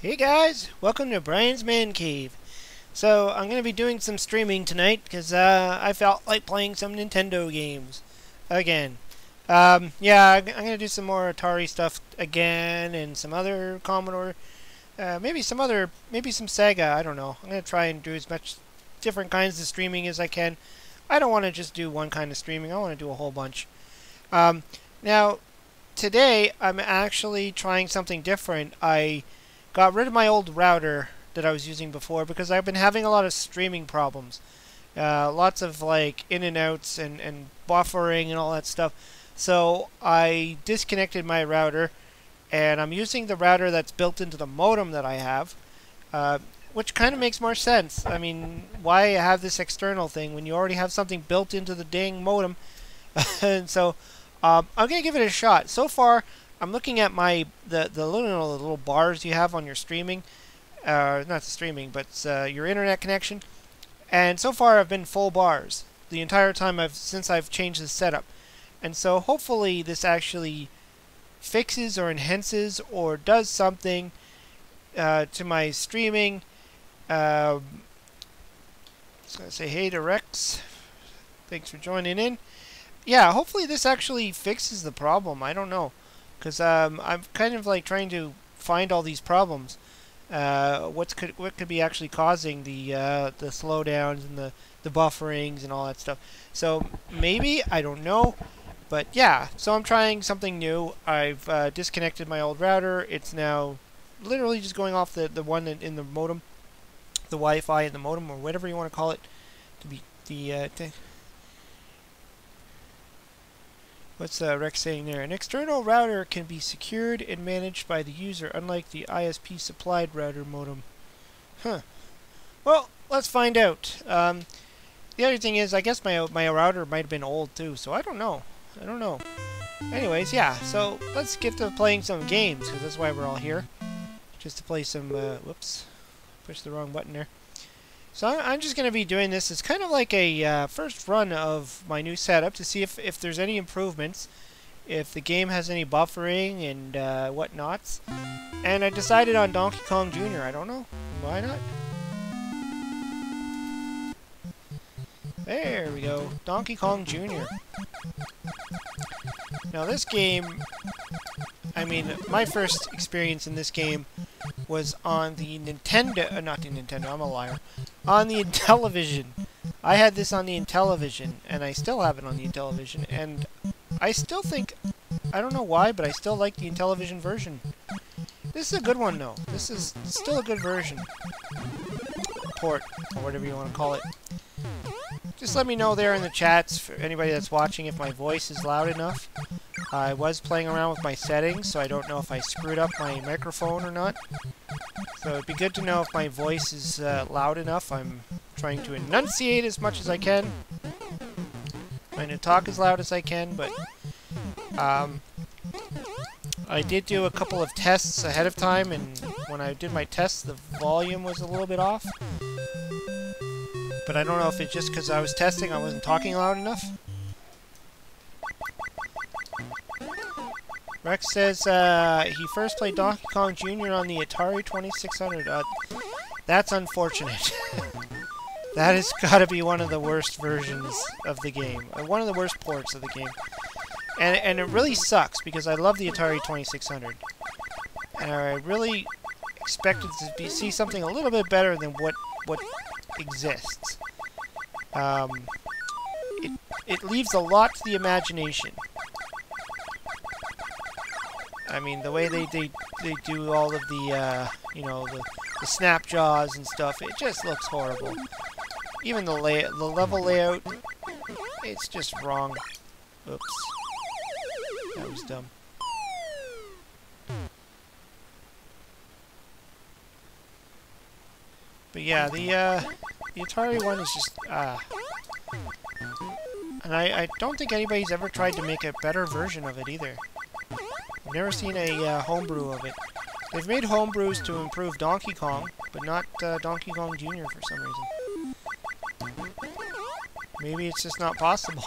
Hey guys, welcome to Brian's Man Cave. So I'm going to be doing some streaming tonight because I felt like playing some Nintendo games again. Yeah, I'm going to do some more Atari stuff again and some other Commodore, maybe some Sega. I don't know. I'm going to try and do as much different kinds of streaming as I can. I don't want to just do one kind of streaming. I want to do a whole bunch. Now, today I'm actually trying something different. I got rid of my old router that I was using before because I've been having a lot of streaming problems. Lots of like in and outs and buffering and all that stuff. So I disconnected my router and I'm using the router that's built into the modem that I have, which kind of makes more sense. I mean, why have this external thing when you already have something built into the dang modem? And so I'm going to give it a shot. So far, I'm looking at the little bars you have on your streaming, not the streaming, but your internet connection. And so far, I've been full bars the entire time since I've changed the setup. And so hopefully, this actually fixes or enhances or does something to my streaming. I was gonna say hey to Rex. Thanks for joining in. Yeah, hopefully this actually fixes the problem. I don't know. Because I'm kind of like trying to find all these problems. What could be actually causing the slowdowns and the bufferings and all that stuff. So maybe, I don't know. But yeah, so I'm trying something new. I've disconnected my old router. It's now literally just going off the one in the modem, the Wi-Fi in the modem, or whatever you want to call it, to be the what's Rex saying there? An external router can be secured and managed by the user, unlike the ISP supplied router modem. Huh. Well, let's find out. The other thing is, I guess my router might have been old too, so I don't know. Anyways, yeah. So let's get to playing some games, because that's why we're all here, just to play some. Whoops, pushed the wrong button there. So I'm just going to be doing this. It's kind of like a first run of my new setup to see if there's any improvements, if the game has any buffering and whatnots. And I decided on Donkey Kong Jr. I don't know. Why not? There we go. Donkey Kong Jr. Now this game, I mean, my first experience in this game was on the Nintendo, not the Nintendo, I'm a liar, on the Intellivision. I had this on the Intellivision, and I still have it on the Intellivision, and I still think, I don't know why, but I still like the Intellivision version. This is a good one, though. This is still a good version. Port, or whatever you want to call it. Just let me know there in the chats, for anybody that's watching, if my voice is loud enough. I was playing around with my settings, so I don't know if I screwed up my microphone or not. So it'd be good to know if my voice is loud enough. I'm trying to enunciate as much as I can. Trying to talk as loud as I can, but I did do a couple of tests ahead of time, and when I did my tests, the volume was a little bit off. But I don't know if it's just because I was testing, I wasn't talking loud enough. Rex says he first played Donkey Kong Jr. on the Atari 2600. That's unfortunate. That has got to be one of the worst versions of the game. One of the worst ports of the game. And it really sucks because I love the Atari 2600. And I really expected to see something a little bit better than what exists. It leaves a lot to the imagination. I mean, the way they do all of the, you know, the snap jaws and stuff, it just looks horrible. Even the level layout, it's just wrong. Oops. That was dumb. But yeah, the Atari one is just, and I don't think anybody's ever tried to make a better version of it either. I've never seen a homebrew of it. They've made homebrews to improve Donkey Kong, but not Donkey Kong Jr. for some reason. Maybe it's just not possible.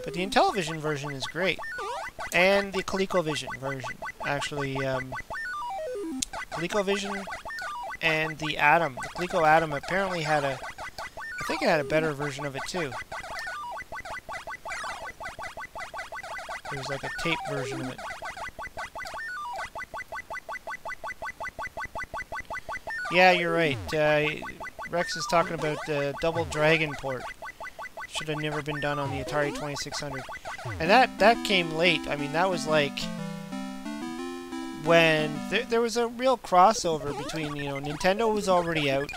But the Intellivision version is great. And the ColecoVision version. Actually, ColecoVision and the Atom. The Coleco Atom apparently had a... I think it had a better version of it too. There was like a tape version of it. Yeah, you're right. Rex is talking about the Double Dragon port. Should have never been done on the Atari 2600. And that came late. I mean, that was like when there was a real crossover between, you know, Nintendo was already out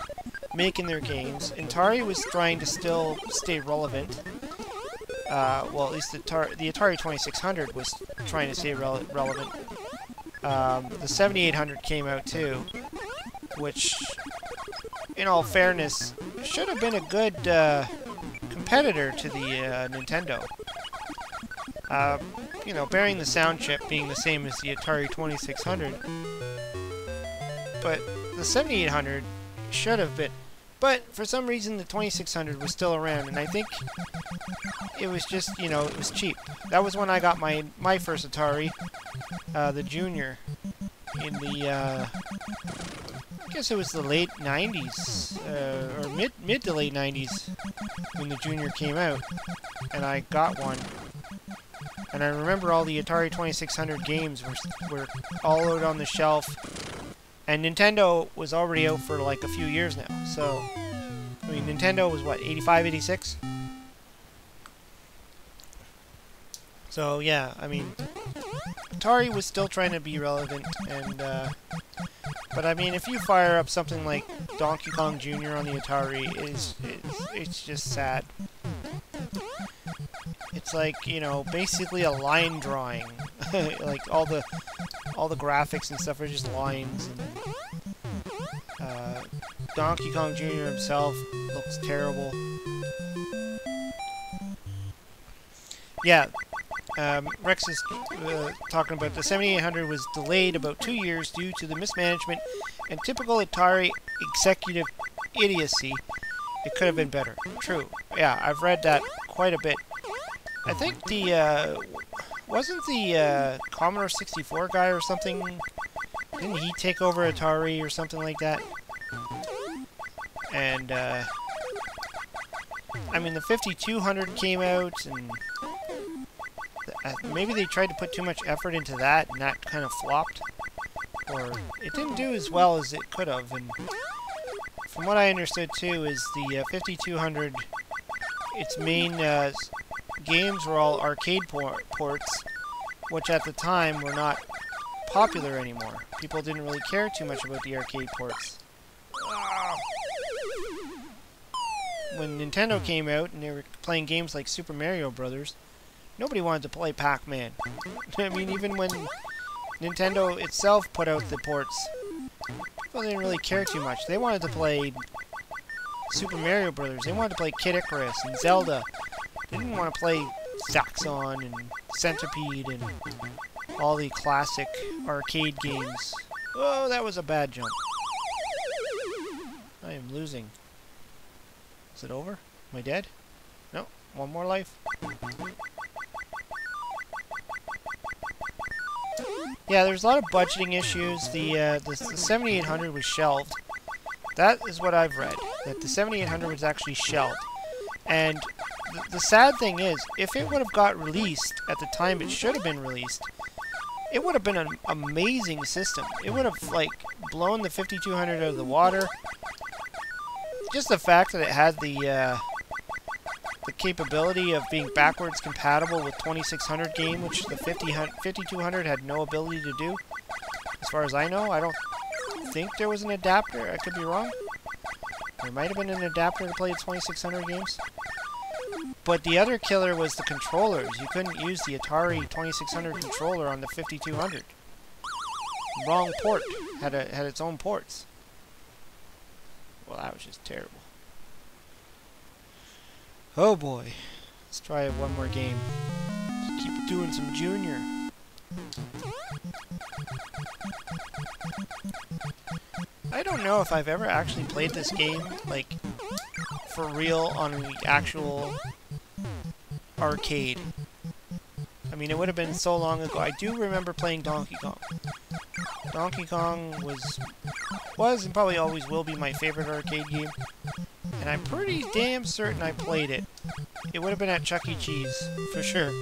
making their games. Atari was trying to still stay relevant. Well, at least the Atari 2600 was trying to stay relevant. The 7800 came out too, which, in all fairness, should have been a good competitor to the Nintendo. You know, bearing the sound chip being the same as the Atari 2600, but the 7800 should have been. But for some reason, the 2600 was still around, and I think it was just, you know, it was cheap. That was when I got my first Atari, the Junior, in the I guess it was the late 90s, or mid to late 90s when the Junior came out, and I got one. And I remember all the Atari 2600 games were all out on the shelf, and Nintendo was already out for like a few years now. So, I mean, Nintendo was what, 85, 86? So yeah, I mean, Atari was still trying to be relevant, and but I mean, if you fire up something like Donkey Kong Jr. on the Atari, it's just sad. It's like, you know, basically a line drawing. Like all the graphics and stuff are just lines. And, Donkey Kong Jr. himself looks terrible. Yeah, Rex is talking about the 7800 was delayed about 2 years due to the mismanagement and typical Atari executive idiocy. It could have been better. True. Yeah, I've read that quite a bit. I think the, wasn't the Commodore 64 guy or something, didn't he take over Atari or something like that? And, I mean, the 5200 came out, and maybe they tried to put too much effort into that, and that kind of flopped. Or, it didn't do as well as it could have, and from what I understood, too, is the 5200, its main, games were all arcade ports, which at the time were not popular anymore. People didn't really care too much about the arcade ports. When Nintendo came out and they were playing games like Super Mario Brothers, nobody wanted to play Pac-Man. I mean, even when Nintendo itself put out the ports, people didn't really care too much. They wanted to play Super Mario Brothers. They wanted to play Kid Icarus and Zelda. They didn't want to play Zaxxon and Centipede and all the classic arcade games. Oh, that was a bad jump. I am losing. Is it over? Am I dead? No. One more life. Yeah, there's a lot of budgeting issues. The 7800 was shelved. That is what I've read. That the 7800 was actually shelved. And the sad thing is, if it would have got released at the time it should have been released, it would have been an amazing system. It would have, like, blown the 5200 out of the water. Just the fact that it had the capability of being backwards compatible with 2600 game, which the 5200 had no ability to do. As far as I know, I don't think there was an adapter. I could be wrong. There might have been an adapter to play 2600 games. But the other killer was the controllers. You couldn't use the Atari 2600 controller on the 5200. Wrong port. Had its own ports. Well, that was just terrible. Oh boy. Let's try one more game. Just keep doing some Junior. I don't know if I've ever actually played this game, like, for real on the actual arcade. I mean, it would have been so long ago. I do remember playing Donkey Kong. Donkey Kong was and probably always will be my favorite arcade game. And I'm pretty damn certain I played it. It would have been at Chuck E. Cheese, for sure.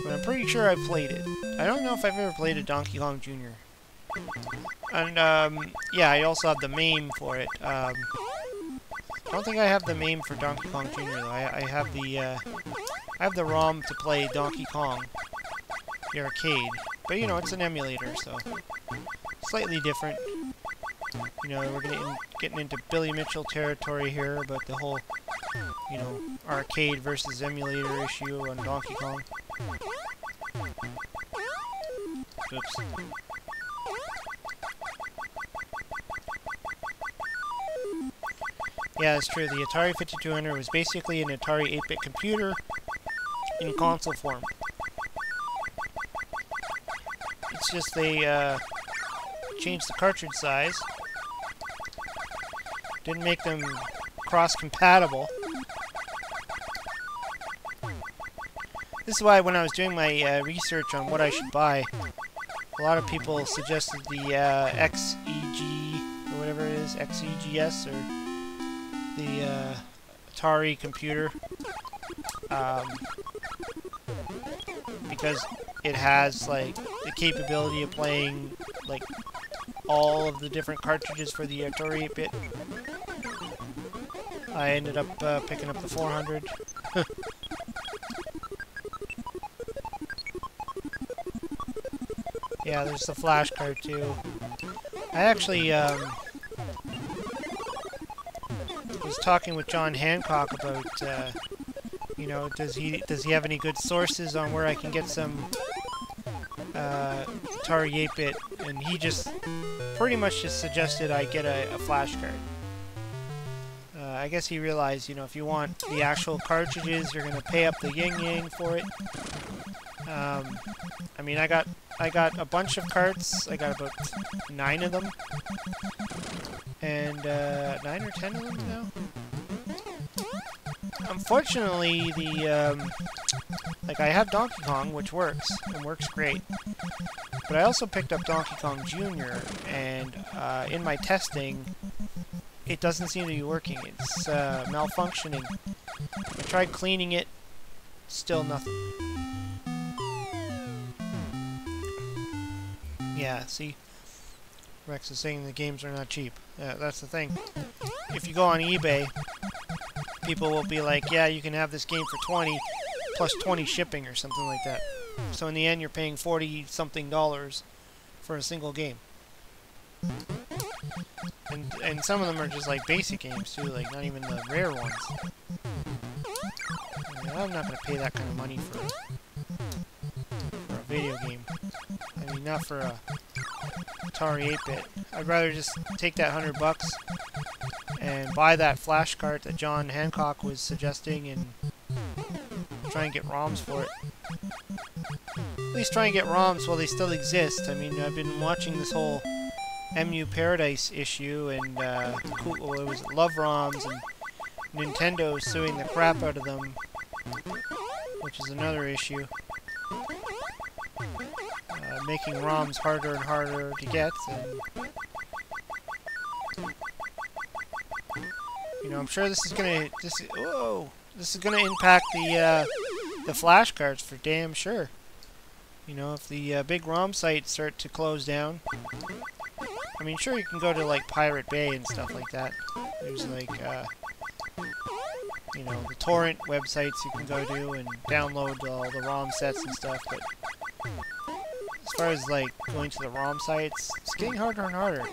But I'm pretty sure I played it. I don't know if I've ever played a Donkey Kong Jr. And, yeah, I also have the MAME for it. I don't think I have the MAME for Donkey Kong Jr. though. I have the ROM to play Donkey Kong, the arcade. But, you know, it's an emulator, so slightly different. You know, we're getting into Billy Mitchell territory here about the whole, you know, arcade versus emulator issue on Donkey Kong. Oops. Yeah, that's true. The Atari 5200 was basically an Atari 8-bit computer in console form. It's just they changed the cartridge size. Didn't make them cross-compatible. This is why when I was doing my research on what I should buy, a lot of people suggested the XEG, or whatever it is, XEGS, or the Atari computer, because it has like the capability of playing like all of the different cartridges for the Atari 8-bit. I ended up picking up the 400. Yeah, there's the flash card too. I actually was talking with John Hancock about, you know, does he have any good sources on where I can get some Atari 8-bit, and he just pretty much just suggested I get a flash card. I guess he realized, you know, if you want the actual cartridges, you're gonna pay up the yin-yang for it. I mean, I got a bunch of carts. I got about 9 of them, and 9 or 10 of them now. Unfortunately, the like I have Donkey Kong, which works and works great, but I also picked up Donkey Kong Jr. and in my testing, it doesn't seem to be working. It's malfunctioning. I tried cleaning it, still nothing. Yeah, see? Rex is saying the games are not cheap. Yeah, that's the thing. If you go on eBay, people will be like, yeah, you can have this game for 20 plus 20 shipping or something like that. So in the end, you're paying $40-something for a single game. And some of them are just like basic games too, like not even the rare ones. I mean, I'm not going to pay that kind of money for a video game. I mean, not for a Atari 8-bit. I'd rather just take that $100 and buy that flash cart that John Hancock was suggesting and try and get ROMs for it. At least try and get ROMs while they still exist. I mean, I've been watching this whole MU Paradise issue, and what was it, Love ROMs, and Nintendo suing the crap out of them, which is another issue. Making ROMs harder and harder to get, and you know, I'm sure this is gonna impact the flash cards for damn sure. You know, if the big ROM sites start to close down, I mean, sure, you can go to like Pirate Bay and stuff like that. There's like you know, the torrent websites you can go to and download all the ROM sets and stuff, but as far as like going to the ROM sites, it's getting harder and harder.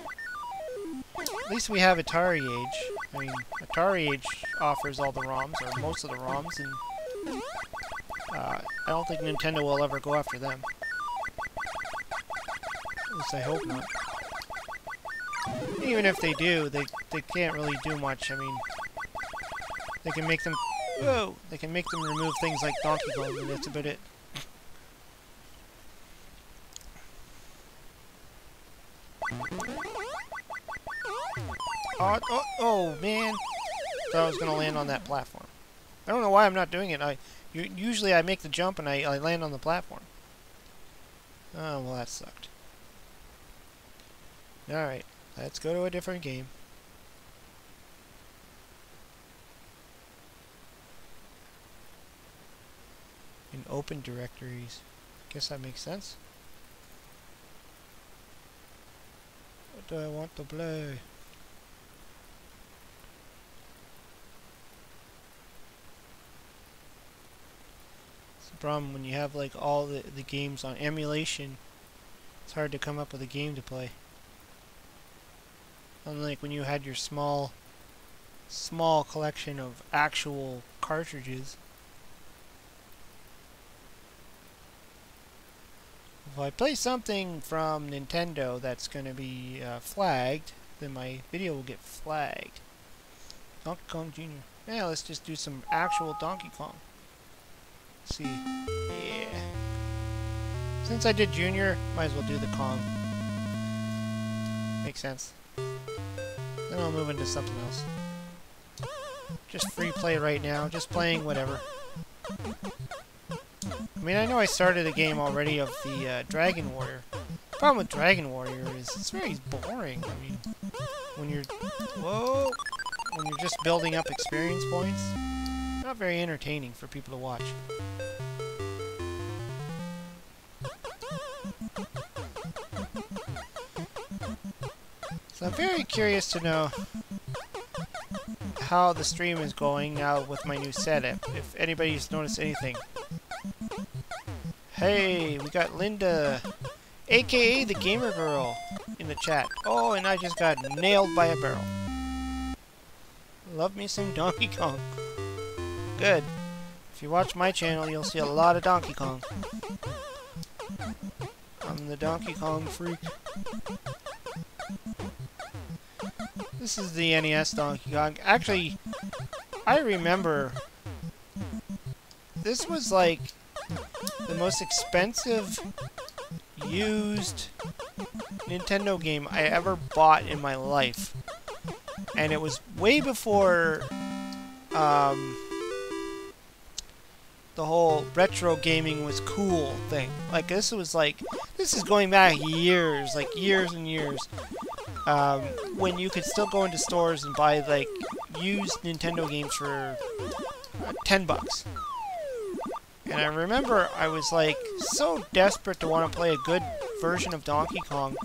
At least we have Atari Age. I mean, Atari Age offers all the ROMs, or most of the ROMs, and I don't think Nintendo will ever go after them. At least I hope not. Even if they do, they can't really do much. I mean, they can make them remove things like Donkey Kong, and that's about it. Oh man! Thought I was gonna land on that platform. I don't know why I'm not doing it. Usually I make the jump and I land on the platform. Oh well, that sucked. Alright, let's go to a different game. In open directories. Guess that makes sense. What do I want to play? It's the problem when you have like all the games on emulation. It's hard to come up with a game to play. Unlike when you had your small collection of actual cartridges. If I play something from Nintendo that's going to be flagged, then my video will get flagged. Donkey Kong Jr. Yeah, let's just do some actual Donkey Kong. Let's see. Yeah. Since I did Junior, might as well do the Kong. Makes sense. Then I'll move into something else. Just free play right now, just playing whatever. I mean, I know I started a game already of the Dragon Warrior. The problem with Dragon Warrior is it's very boring. I mean, when you're just building up experience points, not very entertaining for people to watch. So I'm very curious to know how the stream is going now with my new setup. If anybody's noticed anything. Hey, we got Linda, aka the Gamer Girl, in the chat. Oh, and I just got nailed by a barrel. Love me some Donkey Kong. Good. If you watch my channel, you'll see a lot of Donkey Kong. I'm the Donkey Kong freak. This is the NES Donkey Kong. Actually, I remember this was like the most expensive used Nintendo game I ever bought in my life. And it was way before the whole retro gaming was cool thing. Like this is going back years, like years and years. When you could still go into stores and buy like used Nintendo games for $10. And I remember I was like so desperate to want to play a good version of Donkey Kong,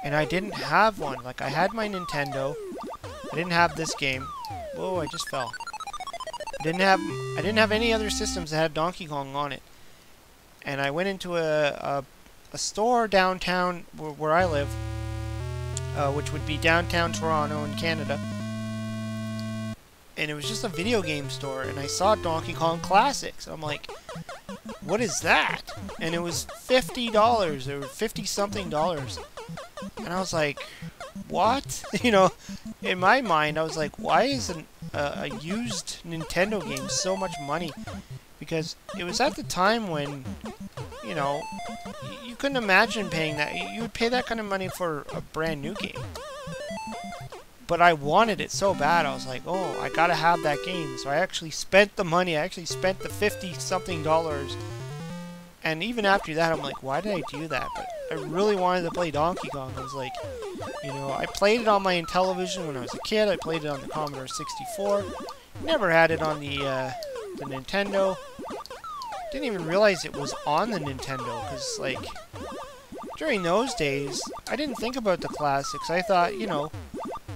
and I didn't have one. Like I had my Nintendo, I didn't have this game. Whoa, I just fell. I didn't have any other systems that had Donkey Kong on it. And I went into a store downtown where I live, which would be downtown Toronto in Canada. And it was just a video game store, and I saw Donkey Kong Classics. I'm like, what is that? And it was $50, or $50-something. And I was like, what? You know, in my mind, I was like, why is a used Nintendo game so much money? Because it was at the time when, you know, you couldn't imagine paying that. You would pay that kind of money for a brand new game. But I wanted it so bad, I was like, oh, I gotta have that game. So I actually spent the money, I actually spent the $50-something. And even after that, I'm like, why did I do that? But I really wanted to play Donkey Kong. I was like, you know, I played it on my Intellivision when I was a kid. I played it on the Commodore 64. Never had it on the Nintendo. Didn't even realize it was on the Nintendo, because, like, during those days, I didn't think about the classics. I thought, you know,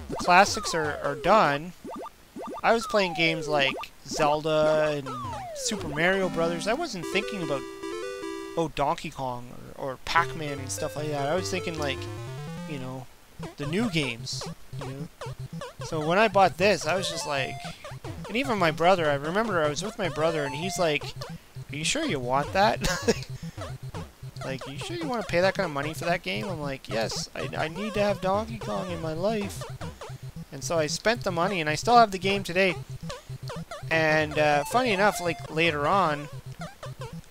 the classics are done. I was playing games like Zelda and Super Mario Brothers. I wasn't thinking about, oh, Donkey Kong or Pac-Man and stuff like that. I was thinking, like, you know, the new games, you know. So when I bought this, I was just like, and even my brother, I remember I was with my brother, and he's like, are you sure you want that? Like, you sure you want to pay that kind of money for that game? I'm like, yes, I need to have Donkey Kong in my life. And so I spent the money, and I still have the game today. And funny enough, like, later on,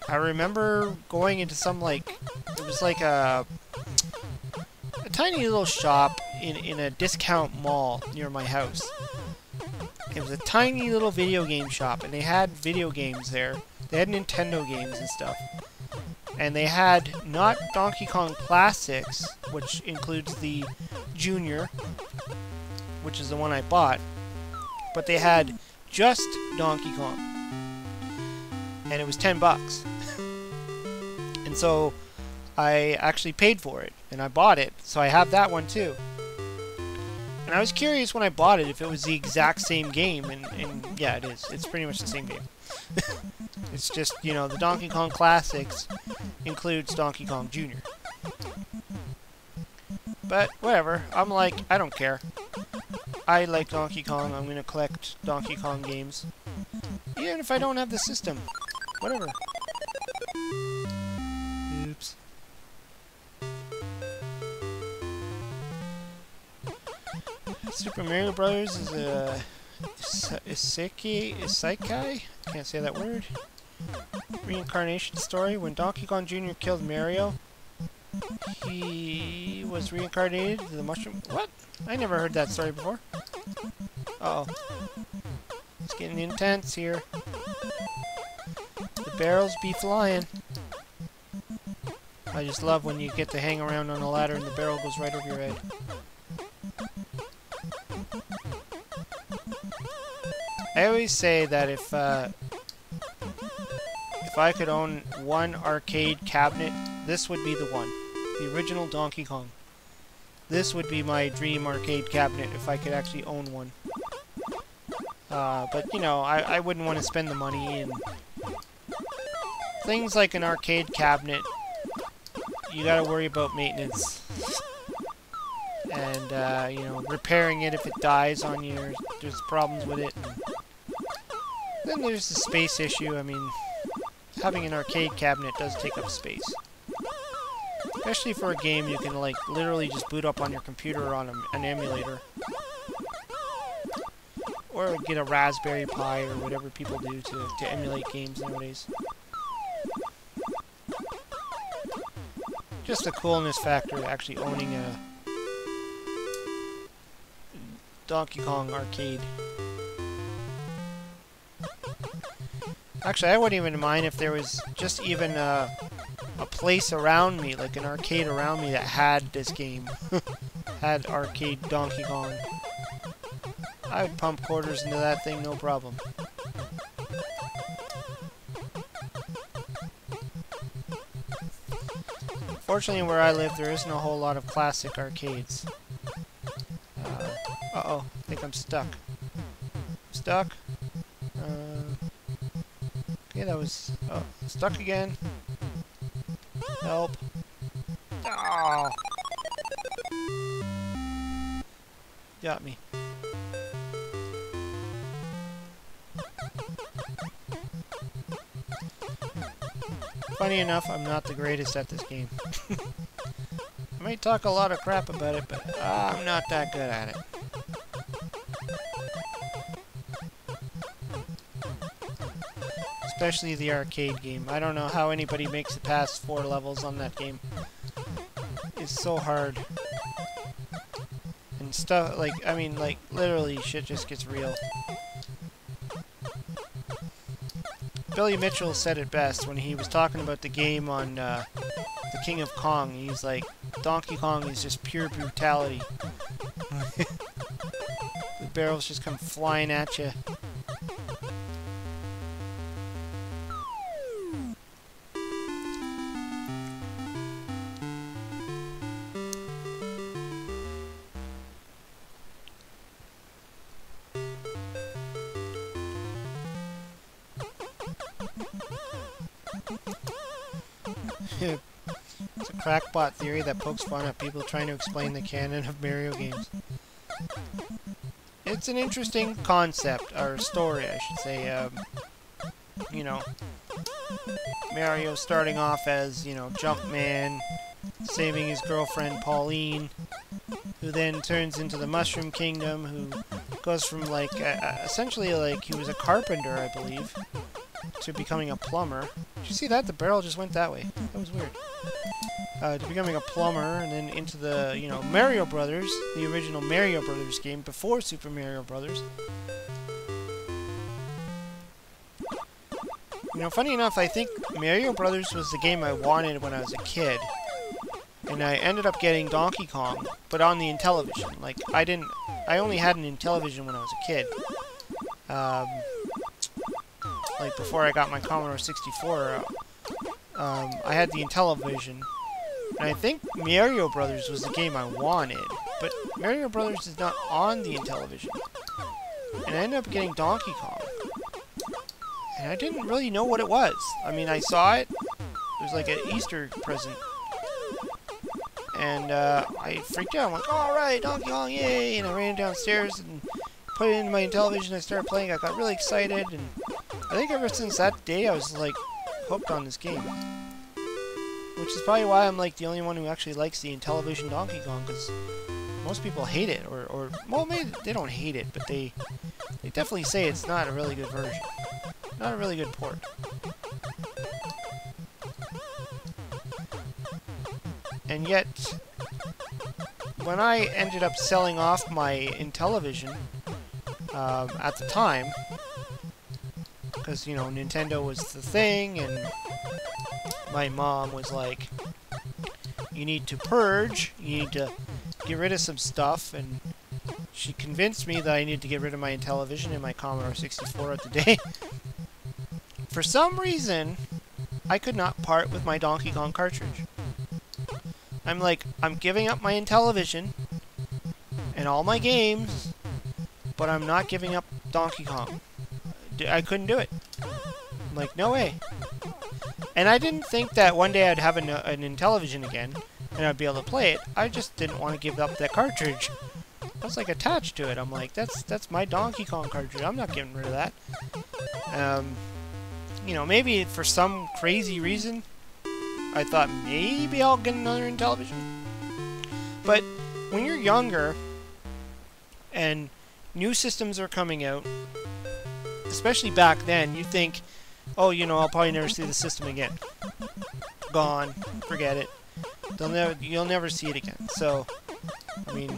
I remember going into some, like, it was like a tiny little shop in a discount mall near my house. It was a tiny little video game shop, and they had video games there. They had Nintendo games and stuff. And they had not Donkey Kong Classics, which includes the Junior, which is the one I bought, but they had just Donkey Kong. And it was $10. And so I actually paid for it, and I bought it, so I have that one too. And I was curious when I bought it if it was the exact same game, and yeah, it is. It's pretty much the same game. It's just, you know, the Donkey Kong Classics includes Donkey Kong Jr. But whatever, I'm like, I don't care. I like Donkey Kong, I'm gonna collect Donkey Kong games. Even if I don't have the system. Whatever. Oops. Super Mario Brothers is a isekai? Can't say that word. Reincarnation story. When Donkey Kong Jr. killed Mario, he was reincarnated to the mushroom. What? I never heard that story before. Uh-oh. It's getting intense here. The barrels be flying. I just love when you get to hang around on a ladder and the barrel goes right over your head. I always say that if I could own one arcade cabinet, this would be the one. The original Donkey Kong. This would be my dream arcade cabinet if I could actually own one. But, you know, I wouldn't want to spend the money, and things like an arcade cabinet, you gotta worry about maintenance. And, you know, repairing it if it dies on you, there's problems with it. And then there's the space issue. I mean, having an arcade cabinet does take up space. Especially for a game you can, like, literally just boot up on your computer on an emulator. Or get a Raspberry Pi or whatever people do to emulate games nowadays. Just the coolness factor of actually owning a Donkey Kong arcade. Actually, I wouldn't even mind if there was just even a place around me, like an arcade around me that had this game. Had arcade Donkey Kong. I would pump quarters into that thing, no problem. Fortunately, where I live, there isn't a whole lot of classic arcades. Uh-oh, I think I'm stuck. Stuck? Okay, that was... Oh, stuck again. Help. Oh. Got me. Funny enough, I'm not the greatest at this game. I might talk a lot of crap about it, but I'm not that good at it. Especially the arcade game. I don't know how anybody makes it past 4 levels on that game. It's so hard. And stuff, like, I mean, like, literally, shit just gets real. Billy Mitchell said it best when he was talking about the game on The King of Kong. He's like, Donkey Kong is just pure brutality. The barrels just come flying at you. It's a crackpot theory that pokes fun at people trying to explain the canon of Mario games. It's an interesting concept, or story, I should say. You know, Mario starting off as, you know, Jumpman, saving his girlfriend Pauline, who then turns into the Mushroom Kingdom, who goes from, like, essentially, like, he was a carpenter, I believe, to becoming a plumber. Did you see that? The barrel just went that way. That was weird. To becoming a plumber, and then into the, you know, Mario Brothers, the original Mario Brothers game, before Super Mario Brothers. You know, funny enough, I think Mario Brothers was the game I wanted when I was a kid. And I ended up getting Donkey Kong, but on the Intellivision. Like, I only had an Intellivision when I was a kid. Like, before I got my Commodore 64, I had the Intellivision. And I think Mario Brothers was the game I wanted, but Mario Brothers is not on the Intellivision. And I ended up getting Donkey Kong. And I didn't really know what it was. I mean, I saw it. It was like an Easter present. And I freaked out. I'm like, alright, Donkey Kong, yay! And I ran downstairs and put it into my television. I started playing. I got really excited. And I think ever since that day, I was like hooked on this game. Which is probably why I'm like the only one who actually likes the Intellivision Donkey Kong, because most people hate it. Or well, maybe they don't hate it, but they definitely say it's not a really good version. Not a really good port. And yet, when I ended up selling off my Intellivision at the time, because, you know, Nintendo was the thing, and my mom was like, you need to purge, you need to get rid of some stuff, and she convinced me that I needed to get rid of my Intellivision and my Commodore 64 at the day. For some reason, I could not part with my Donkey Kong cartridge. I'm like, I'm giving up my Intellivision and all my games, but I'm not giving up Donkey Kong. I couldn't do it. I'm like, no way. And I didn't think that one day I'd have an Intellivision again and I'd be able to play it. I just didn't want to give up that cartridge. I was like attached to it. I'm like, that's my Donkey Kong cartridge. I'm not getting rid of that. You know, maybe for some crazy reason, I thought maybe I'll get another Intellivision. But when you're younger and new systems are coming out, especially back then, you think, oh, you know, I'll probably never see the system again. Gone. Forget it. You'll never see it again. So, I mean,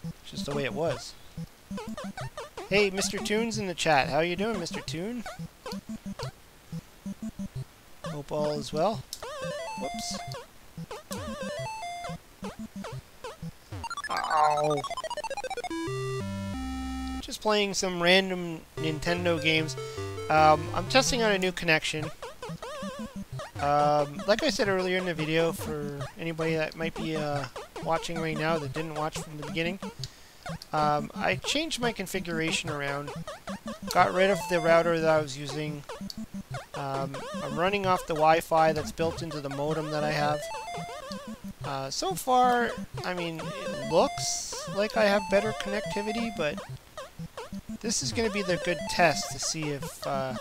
it's just the way it was. Hey, Mr. Toon's in the chat. How you doing, Mr. Toon? Hope all is well. Whoops. Ow. Just playing some random Nintendo games. I'm testing out a new connection. Like I said earlier in the video, for anybody that might be watching right now that didn't watch from the beginning, I changed my configuration around. Got rid of the router that I was using. I'm running off the Wi-Fi that's built into the modem that I have. So far, I mean, it looks like I have better connectivity, but this is going to be the good test to see if I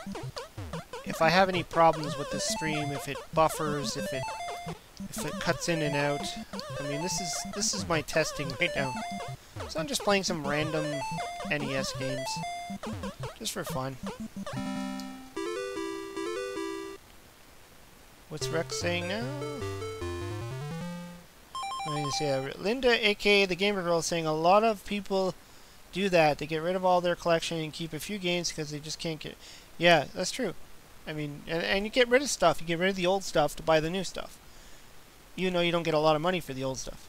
have any problems with the stream, if it buffers, if it cuts in and out. I mean, this is my testing right now. So I'm just playing some random NES games, just for fun. What's Rex saying now? Linda, aka the Gamer Girl, is saying a lot of people do that. They get rid of all their collection and keep a few games because they just can't get... Yeah, that's true. I mean, and you get rid of stuff. You get rid of the old stuff to buy the new stuff. You know you don't get a lot of money for the old stuff.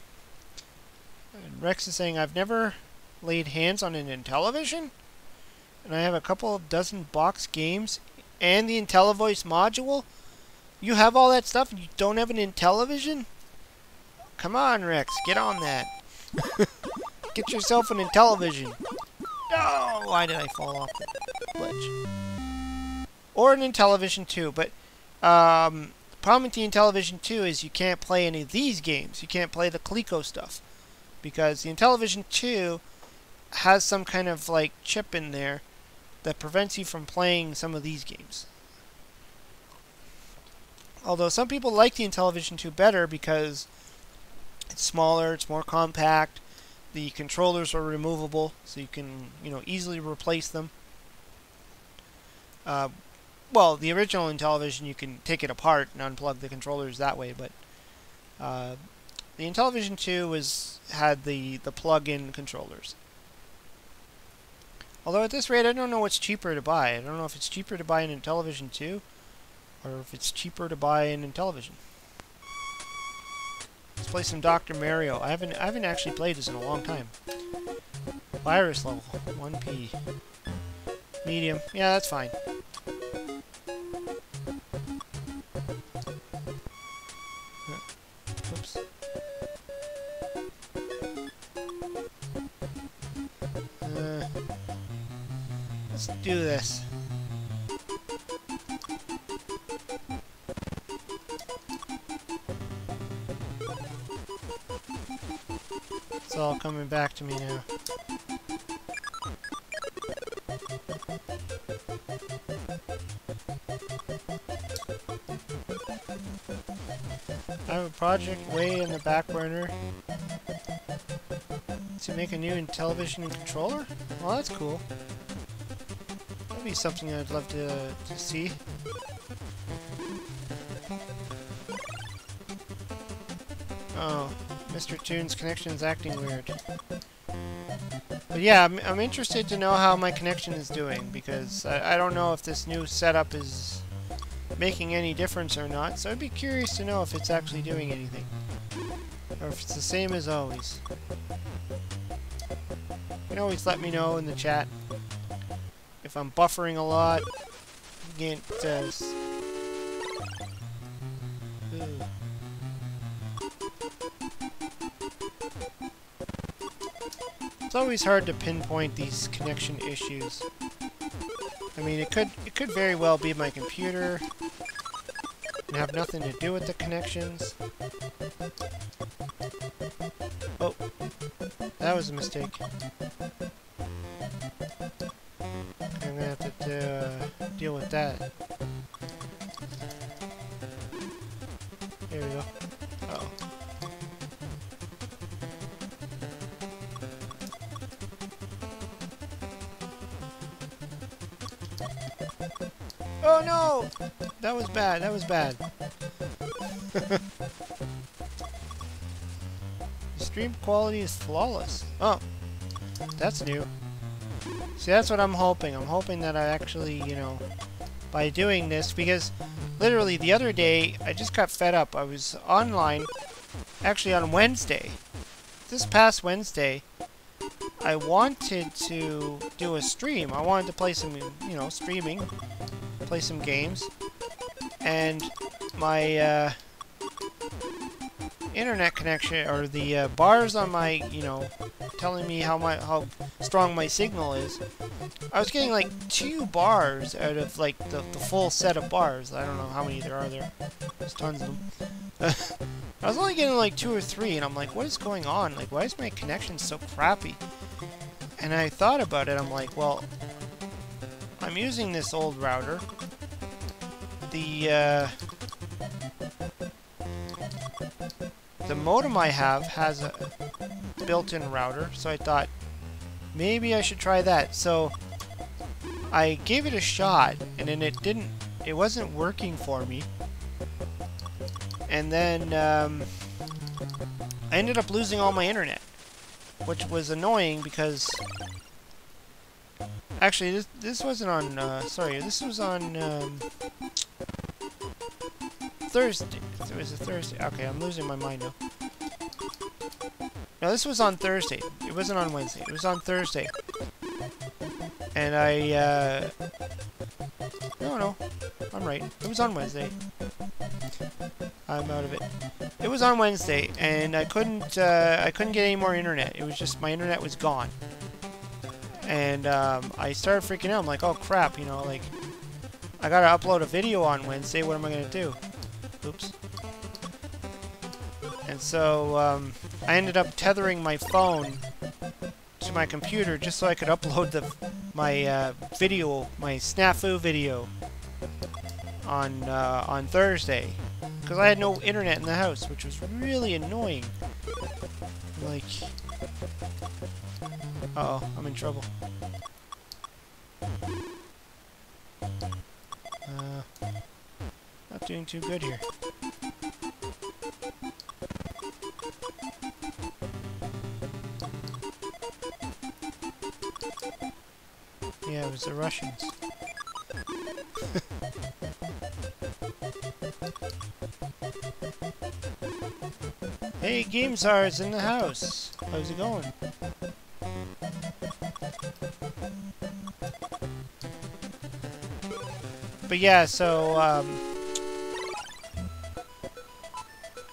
And Rex is saying, I've never laid hands on an Intellivision, and I have a couple of dozen box games and the IntelliVoice module. You have all that stuff and you don't have an Intellivision? Come on, Rex, get on that. Get yourself an Intellivision. No! Why did I fall off the ledge? Or an Intellivision 2, but the problem with the Intellivision 2 is you can't play any of these games. You can't play the Coleco stuff, because the Intellivision 2 has some kind of like chip in there that prevents you from playing some of these games. Although some people like the Intellivision 2 better because it's smaller, it's more compact, the controllers are removable, so you can, you know, easily replace them. Well, the original Intellivision, you can take it apart and unplug the controllers that way, but the Intellivision 2 had the plug-in controllers. Although at this rate, I don't know what's cheaper to buy. I don't know if it's cheaper to buy in Intellivision too, or if it's cheaper to buy in Intellivision. Let's play some Dr. Mario. I haven't actually played this in a long time. Virus level 1P. Medium. Yeah, that's fine. Oops. Let's do this. It's all coming back to me now. I have a project way in the back burner to make a new Intellivision controller? Well, that's cool. That'd be something I'd love to see. Oh, Mr. Toon's connection is acting weird. But yeah, I'm interested to know how my connection is doing, because I don't know if this new setup is making any difference or not, so I'd be curious to know if it's actually doing anything. Or if it's the same as always. You can always let me know in the chat if I'm buffering a lot. Again, it's always hard to pinpoint these connection issues. I mean, it could very well be my computer and have nothing to do with the connections. Oh, that was a mistake. I'm gonna have to deal with that. There we go. Uh-oh. Oh no! That was bad, that was bad. The stream quality is flawless. Oh, that's new. See, that's what I'm hoping. I'm hoping that I actually, you know, by doing this, because literally the other day, I just got fed up. I was online, actually on Wednesday. This past Wednesday, I wanted to do a stream. I wanted to play some, you know, streaming, play some games, and my internet connection, or the bars on my, you know, telling me how strong my signal is, I was getting like 2 bars out of like the full set of bars. I don't know how many there are there. There's tons of them. I was only getting like 2 or 3, and I'm like, what is going on? Like, why is my connection so crappy? And I thought about it. I'm like, well, I'm using this old router. The modem I have has a built-in router, so I thought maybe I should try that. So I gave it a shot, and then it wasn't working for me. And then I ended up losing all my internet, which was annoying because actually this wasn't on sorry, this was on Thursday. It was a Thursday. Okay, I'm losing my mind now. No, this was on Thursday. It wasn't on Wednesday. It was on Thursday. And no, I'm right. It was on Wednesday. I'm out of it. It was on Wednesday, and I couldn't get any more internet. It was just, my internet was gone. And I started freaking out. I'm like, oh crap, you know, like, I gotta upload a video on Wednesday. What am I gonna do? Oops. And so I ended up tethering my phone to my computer just so I could upload my video, my snafu video, on Thursday, because I had no internet in the house, which was really annoying. Like, uh-oh, I'm in trouble. Not doing too good here. Yeah, it was the Russians. Hey, GameZar's in the house. How's it going? But yeah, so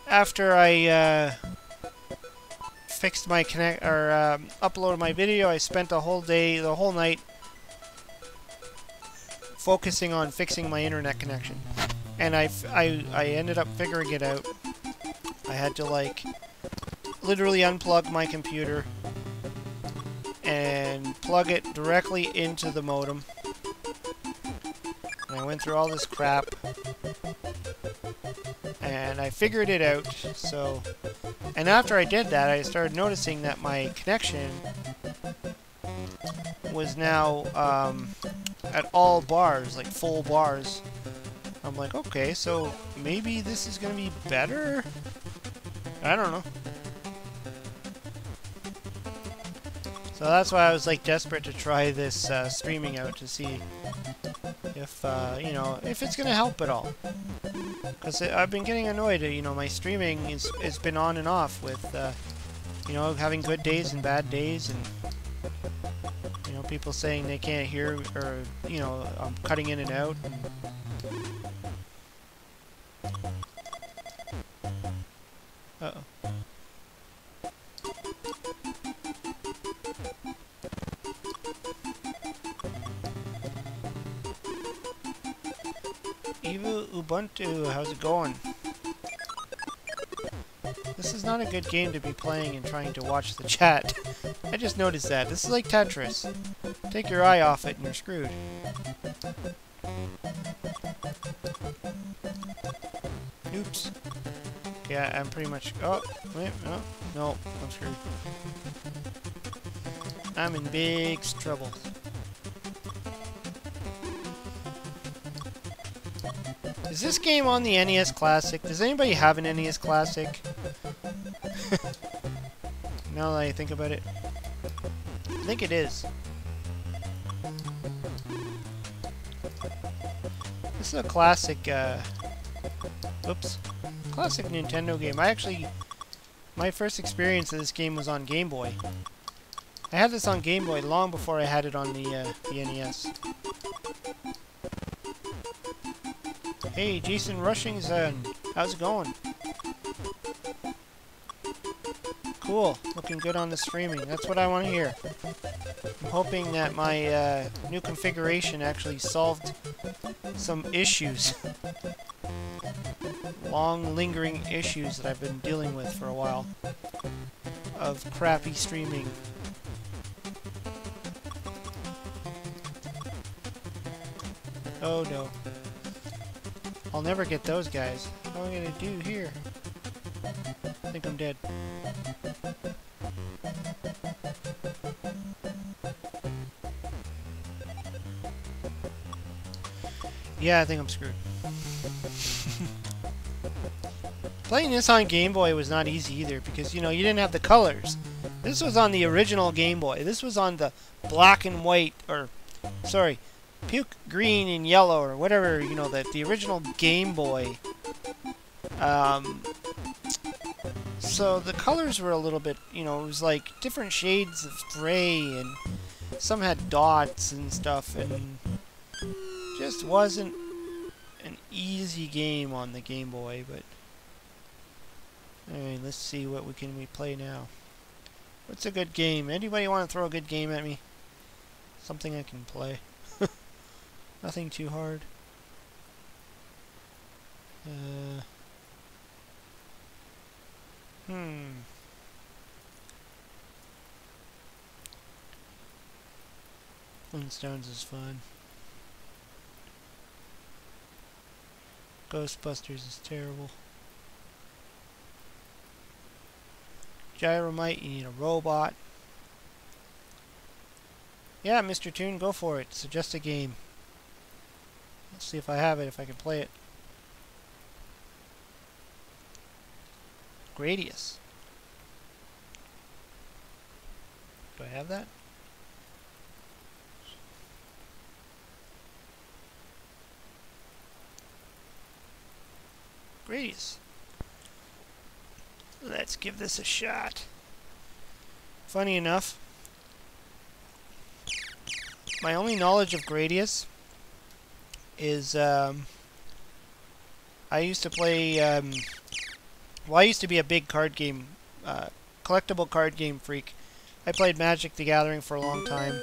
after I fixed my uploaded my video, I spent the whole night focusing on fixing my internet connection, and I ended up figuring it out. I had to like literally unplug my computer and plug it directly into the modem. And I went through all this crap, and I figured it out. So, and after I did that, I started noticing that my connection was now at all bars, like full bars. I'm like, okay, so maybe this is gonna be better? I don't know. So that's why I was like desperate to try this streaming out to see if you know, if it's gonna help at all. Because I've been getting annoyed. You know, my streaming has been on and off with you know, having good days and bad days, and you know, people saying they can't hear, or you know, I'm cutting in and out. Uh-oh. Evu Ubuntu, how's it going? This is not a good game to be playing and trying to watch the chat. I just noticed that. This is like Tetris. Take your eye off it and you're screwed. Oops. Yeah, I'm pretty much... Oh, wait, no, no, I'm screwed. I'm in big trouble. Is this game on the NES Classic? Does anybody have an NES Classic? Now that I think about it. I think it is. This is a classic, oops. Classic Nintendo game. My first experience of this game was on Game Boy. I had this on Game Boy long before I had it on the NES. Hey, Jason Rushington. How's it going? Cool. Looking good on the streaming. That's what I want to hear. I'm hoping that my new configuration actually solved some issues. Long, lingering issues that I've been dealing with for a while. Of crappy streaming. Oh no. I'll never get those guys. What am I gonna do here? I think I'm dead. Yeah, I think I'm screwed. Playing this on Game Boy was not easy either because, you know, you didn't have the colors. This was on the original Game Boy. This was on the black and white, or, sorry, puke green and yellow, or whatever, you know, the original Game Boy. So the colors were a little bit, you know, it was like different shades of gray, and some had dots and stuff, and just wasn't an easy game on the Game Boy. But alright, let's see what we play now. What's a good game? Anybody want to throw a good game at me? Something I can play. Nothing too hard. Flintstones is fun. Ghostbusters is terrible. Gyromite, you need a robot. Yeah, Mr. Toon, go for it. Suggest a game. Let's see if I have it, if I can play it. Gradius. Do I have that? Gradius. Let's give this a shot. Funny enough, my only knowledge of Gradius is I used to play well, I used to be a big card game collectible card game freak. I played Magic the Gathering for a long time,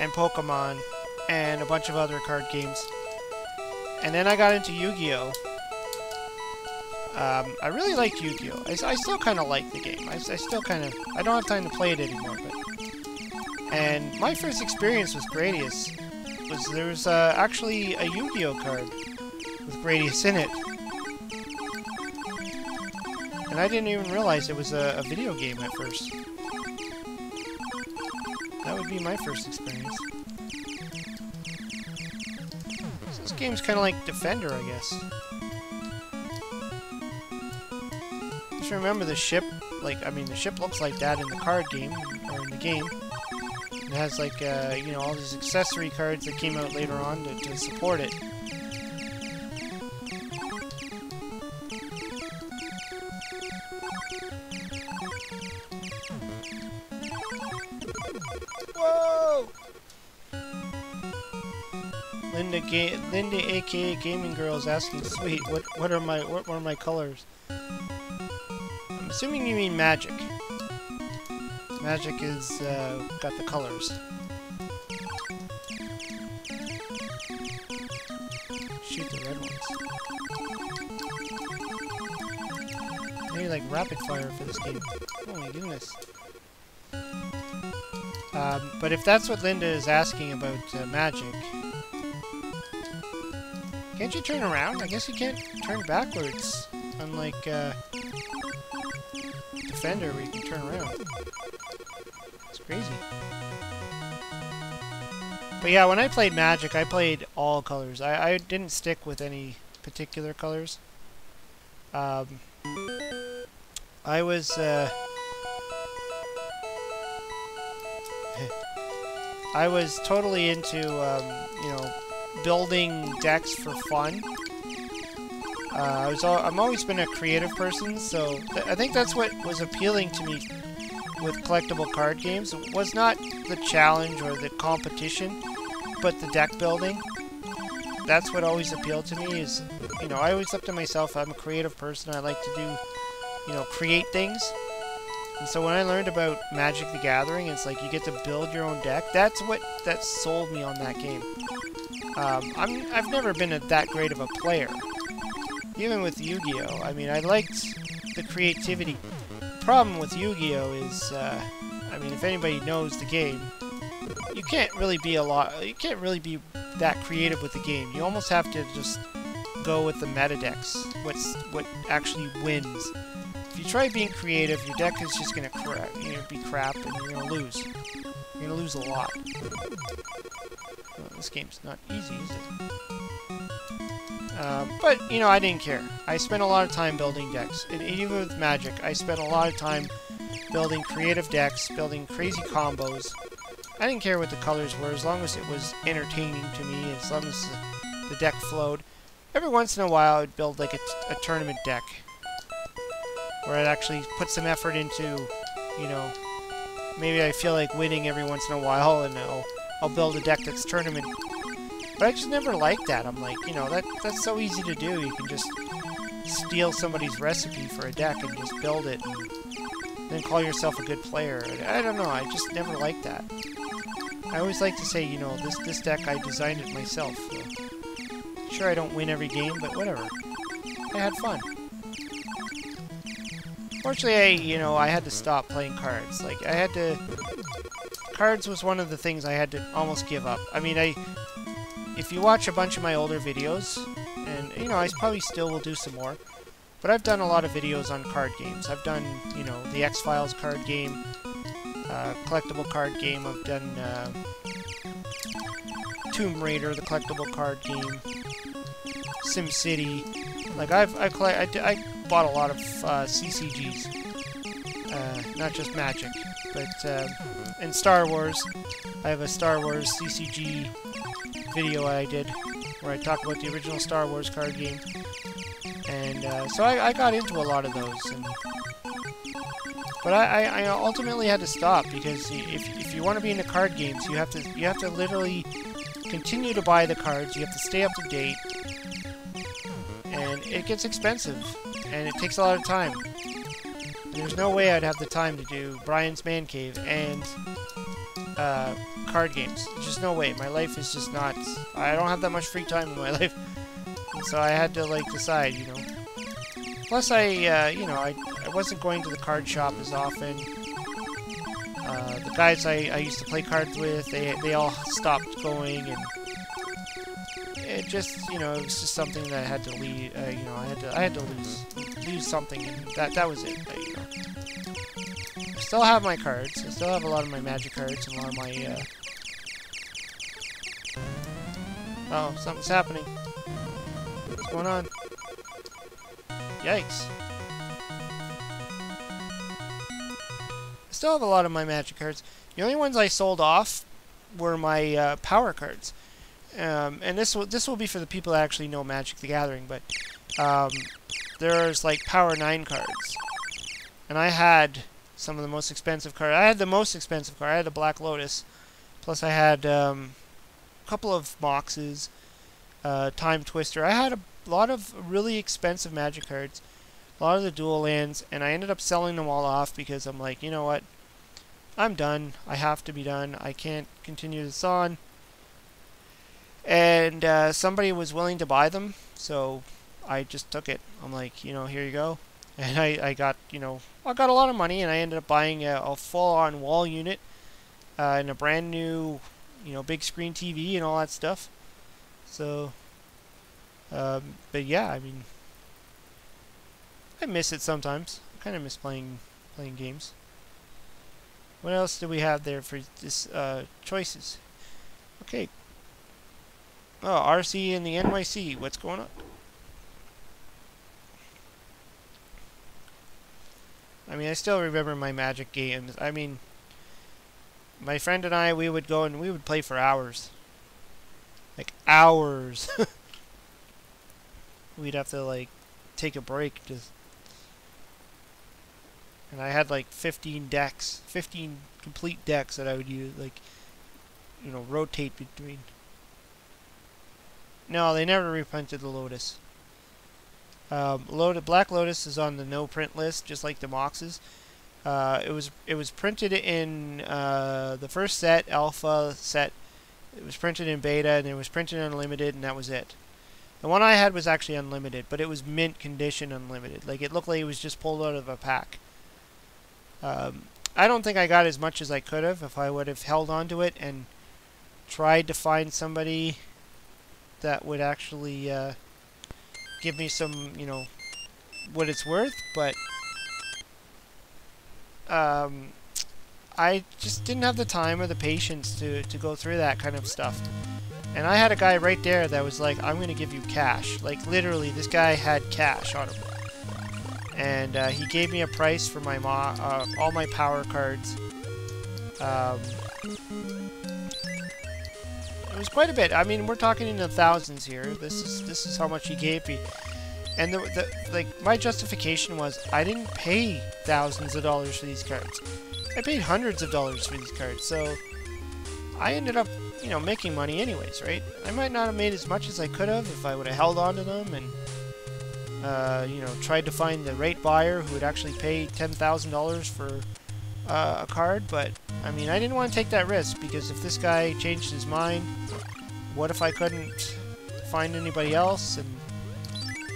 and Pokemon, and a bunch of other card games. And then I got into Yu-Gi-Oh! I really liked Yu-Gi-Oh! I still kind of like the game. I still kind of... I don't have time to play it anymore, but... And my first experience with Gradius was there was actually a Yu-Gi-Oh! Card with Gradius in it. And I didn't even realize it was a video game at first. That would be my first experience. So this game's kind of like Defender, I guess. Just remember the ship, like, I mean, the ship looks like that in the card game, or in the game. It has, like, you know, all these accessory cards that came out later on to support it. Whoa! Linda, aka Gaming Girl, is asking, "Sweet, what are my colors?" I'm assuming you mean Magic. Magic is got the colors. Shoot the red ones. Maybe like rapid fire for this game. Oh my goodness. But if that's what Linda is asking about Magic, can't you turn around? I guess you can't turn backwards, unlike Defender where you can turn around. It's crazy. But yeah, when I played Magic, I played all colors. I didn't stick with any particular colors. I was I was totally into you know, building decks for fun. I'm always been a creative person, so I think that's what was appealing to me with collectible card games. It was not the challenge or the competition, but the deck building. That's what always appealed to me. Is, you know, I always looked at myself. I'm a creative person. I like to do, you know, create things. And so when I learned about Magic the Gathering, it's like you get to build your own deck. That sold me on that game. I've never been that great of a player. Even with Yu-Gi-Oh! I mean, I liked the creativity. The problem with Yu-Gi-Oh! Is, I mean, if anybody knows the game, you can't really be that creative with the game. You almost have to just go with the meta decks. What actually wins. If you try being creative, your deck is just gonna be crap, and you're gonna lose. You're gonna lose a lot. Well, this game's not easy, is it? But, you know, I didn't care. I spent a lot of time building decks. And even with Magic, I spent a lot of time building creative decks, building crazy combos. I didn't care what the colors were, as long as it was entertaining to me, as long as the deck flowed. Every once in a while, I'd build, like, a tournament deck, where I'd actually put some effort into, you know, maybe I feel like winning every once in a while, and I'll build a deck that's tournament. But I just never liked that. I'm like, you know, that's so easy to do. You can just steal somebody's recipe for a deck and just build it, and then call yourself a good player. I don't know, I just never liked that. I always like to say, you know, this deck, I designed it myself. So. Sure, I don't win every game, but whatever. I had fun. Fortunately, I had to stop playing cards. Like, I had to... Cards was one of the things I had to almost give up. I mean, if you watch a bunch of my older videos, and, you know, I probably still will do some more, but I've done a lot of videos on card games. I've done, you know, the X-Files card game, collectible card game. I've done Tomb Raider, the collectible card game, SimCity. Like, I bought a lot of CCGs, not just Magic, but and Star Wars. I have a Star Wars CCG video I did where I talk about the original Star Wars card game. And so I got into a lot of those. But I ultimately had to stop because if you want to be into card games, you have to literally continue to buy the cards. You have to stay up to date, and it gets expensive, and it takes a lot of time. There's no way I'd have the time to do Brian's Man Cave and card games. There's just no way. My life is just not... I don't have that much free time in my life. So I had to, like, decide, you know. Plus, you know, I wasn't going to the card shop as often. The guys I used to play cards with, they all stopped going, and it just, you know, it was just something that I had to leave. You know, I had to lose something, and that was it. But, you know, I still have my cards. I still have a lot of my magic cards and a lot of my. Oh, something's happening. What's going on? Yikes. I still have a lot of my magic cards. The only ones I sold off were my power cards. And this will be for the people that actually know Magic the Gathering, but there's like Power 9 cards. And I had some of the most expensive cards. I had the most expensive card. I had a Black Lotus. Plus I had a couple of Moxes, Time Twister. I had a lot of really expensive Magic cards. A lot of the dual lands, and I ended up selling them all off because I'm like, you know what? I'm done. I have to be done. I can't continue this on. And somebody was willing to buy them, so I just took it. I'm like, you know, here you go. And I got, you know, I got a lot of money, and I ended up buying a full-on wall unit and a brand new, you know, big screen TV and all that stuff. So, but yeah, I mean, I miss it sometimes. I kind of miss playing games. What else do we have there for this choices? Okay. Oh, RC and the NYC. What's going on? I mean, I still remember my Magic games. I mean, my friend and I, we would go and we would play for hours. Like, hours. We'd have to, like, take a break. And I had, like, 15 decks. 15 complete decks that I would use, like, you know, rotate between. No, they never reprinted the Lotus. Black Lotus is on the no print list, just like the Moxes. It was printed in the first set, Alpha set. It was printed in Beta, and it was printed unlimited, and that was it. The one I had was actually unlimited, but it was mint condition unlimited. Like, it looked like it was just pulled out of a pack. I don't think I got as much as I could have if I would have held on to it and tried to find somebody that would actually give me some, you know, what it's worth, but I just didn't have the time or the patience to go through that kind of stuff. And I had a guy right there that was like, I'm going to give you cash. Like, literally, this guy had cash on him. And he gave me a price for my all my power cards. It was quite a bit. I mean, we're talking in the thousands here. This is how much he gave me. And like, my justification was I didn't pay thousands of dollars for these cards. I paid hundreds of dollars for these cards. So I ended up, you know, making money anyways, right? I might not have made as much as I could have if I would have held on to them and you know, tried to find the right buyer who would actually pay $10,000 for a card, but I mean, I didn't want to take that risk because if this guy changed his mind, what if I couldn't find anybody else and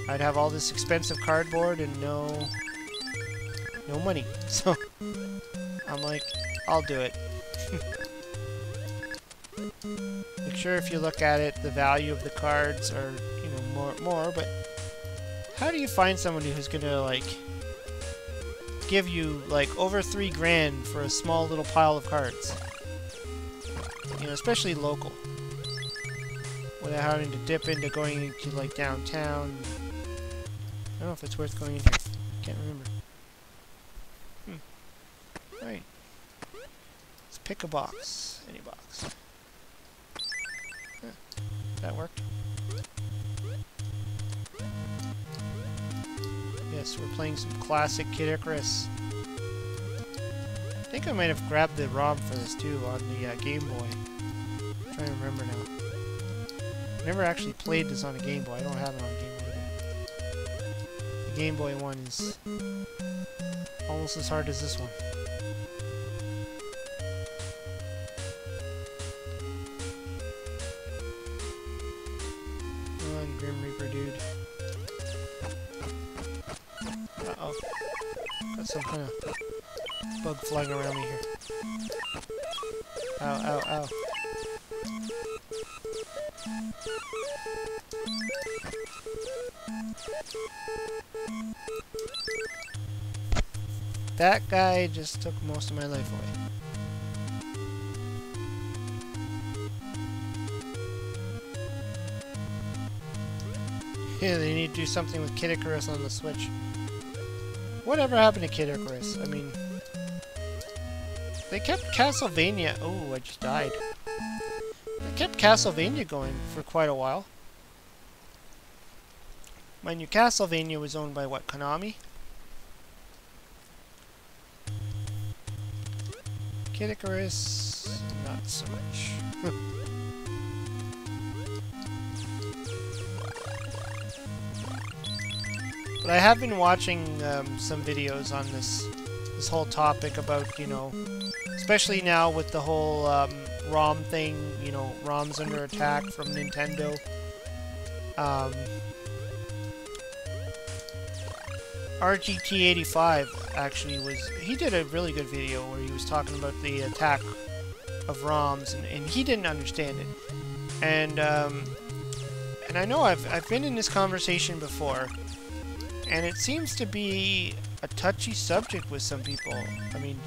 I'd have all this expensive cardboard and no money. So I'm like, I'll do it. Like, sure, if you look at it, the value of the cards are, you know, more, but how do you find somebody who's gonna, like, give you, like, over $3 grand for a small little pile of cards? You know, especially local. Without having to dip into going into, like, downtown. I don't know if it's worth going in here. Can't remember. Alright. Let's pick a box. Any box. That worked. NES. We're playing some classic Kid Icarus. I think I might have grabbed the ROM for this too on the Game Boy. I'm trying to remember now. I never actually played this on a Game Boy. I don't have it on Game Boy. The Game Boy one is almost as hard as this one. Come on, Grim Reaper dude. Uh-oh. Got some kind of bug flying around me here. Ow, ow, ow. That guy just took most of my life away. Yeah, they need to do something with Kid Icarus on the Switch. Whatever happened to Kid Icarus? I mean, they kept Castlevania. Oh, I just died. They kept Castlevania going for quite a while. Mind you, Castlevania was owned by what, Konami? Kid Icarus, not so much. But I have been watching some videos on this whole topic about, you know, especially now with the whole ROM thing, you know, ROM's under attack from Nintendo. RGT85 actually he did a really good video where he was talking about the attack of ROMs, and he didn't understand it. And I know I've been in this conversation before, and it seems to be a touchy subject with some people. I mean,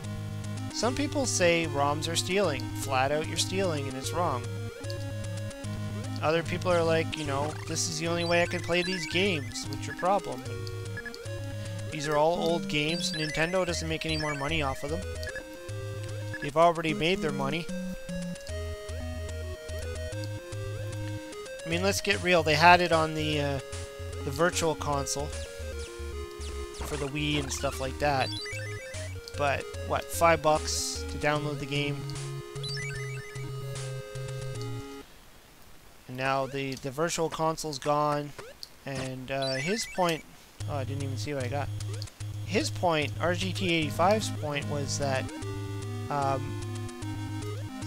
some people say ROMs are stealing, flat out you're stealing and it's wrong. Other people are like, you know, this is the only way I can play these games, what's your problem? And these are all old games. Nintendo doesn't make any more money off of them. They've already made their money. I mean, let's get real. They had it on the Virtual Console for the Wii and stuff like that. But what, $5 to download the game? And now the Virtual Console's gone. And his point. Oh, I didn't even see what I got. His point, RGT85's point, was that, I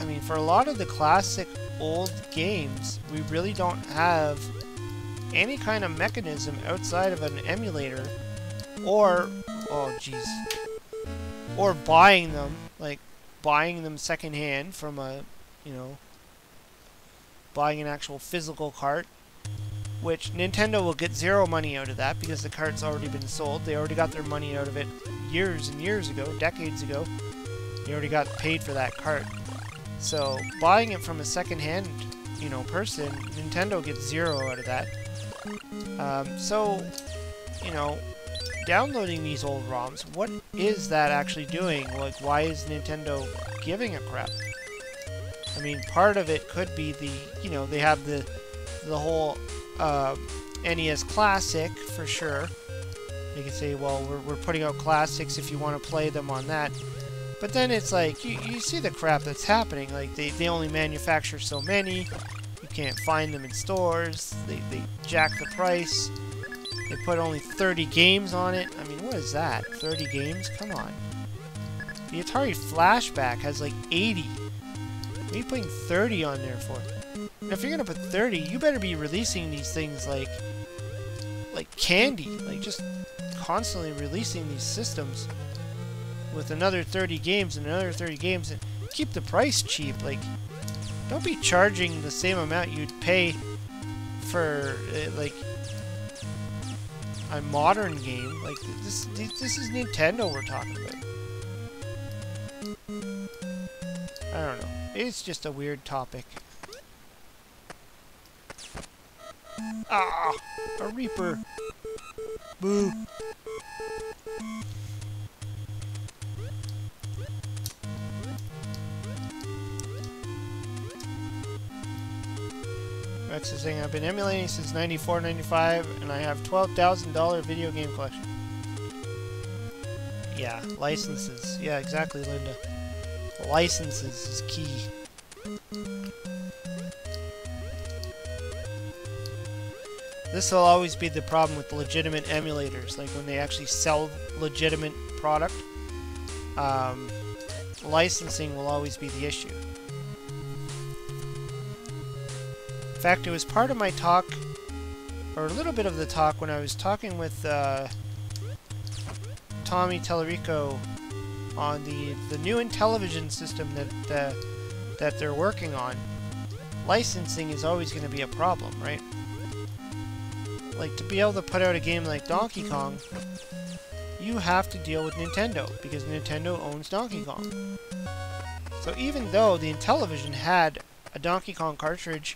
mean, for a lot of the classic old games, we really don't have any kind of mechanism outside of an emulator, or, oh jeez, or buying them, like buying them secondhand from a, you know, buying an actual physical cart. Which Nintendo will get zero money out of that because the cart's already been sold. They already got their money out of it years and years ago, decades ago. They already got paid for that cart. So buying it from a second-hand, you know, person, Nintendo gets zero out of that. So, you know, downloading these old ROMs, what is that actually doing? Like, why is Nintendo giving a crap? I mean, part of it could be the, you know, they have the whole NES Classic, for sure. You can say, well, we're putting out classics if you want to play them on that. But then it's like, you see the crap that's happening. Like, they only manufacture so many. You can't find them in stores. They jack the price. They put only 30 games on it. I mean, what is that? 30 games? Come on. The Atari Flashback has like 80. What are you putting 30 on there for? Now, if you're gonna put 30, you better be releasing these things like candy, like just constantly releasing these systems with another 30 games and another 30 games, and keep the price cheap. Like, don't be charging the same amount you'd pay for like a modern game. Like, this is Nintendo we're talking about. I don't know. It's just a weird topic. Ah! A Reaper! Boo! Rex is saying, I've been emulating since 94, 95, and I have $12,000 video game collection. Yeah, licenses. Yeah, exactly, Linda. Licenses is key. This will always be the problem with legitimate emulators, like when they actually sell legitimate product. Licensing will always be the issue. In fact, it was part of my talk, or a little bit of the talk, when I was talking with Tommy Tellerico on the new Intellivision system that they're working on. Licensing is always going to be a problem, right? Like, to be able to put out a game like Donkey Kong, you have to deal with Nintendo, because Nintendo owns Donkey Kong. So even though the Intellivision had a Donkey Kong cartridge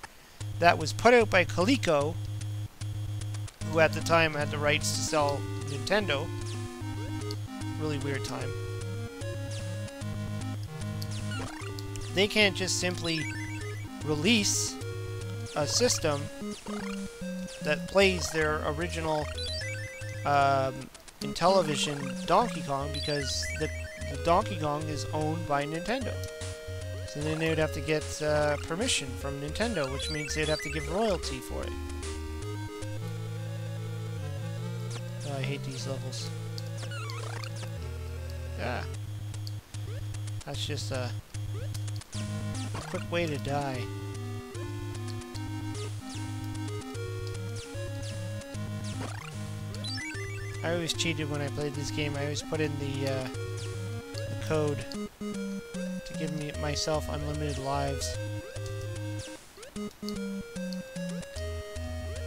that was put out by Coleco, who at the time had the rights to sell Nintendo, really weird time, they can't just simply release a system that plays their original Intellivision Donkey Kong, because the Donkey Kong is owned by Nintendo. So then they would have to get permission from Nintendo, which means they'd have to give royalty for it. Oh, I hate these levels. Yeah. That's just a quick way to die. I always cheated when I played this game. I always put in the code to give myself unlimited lives.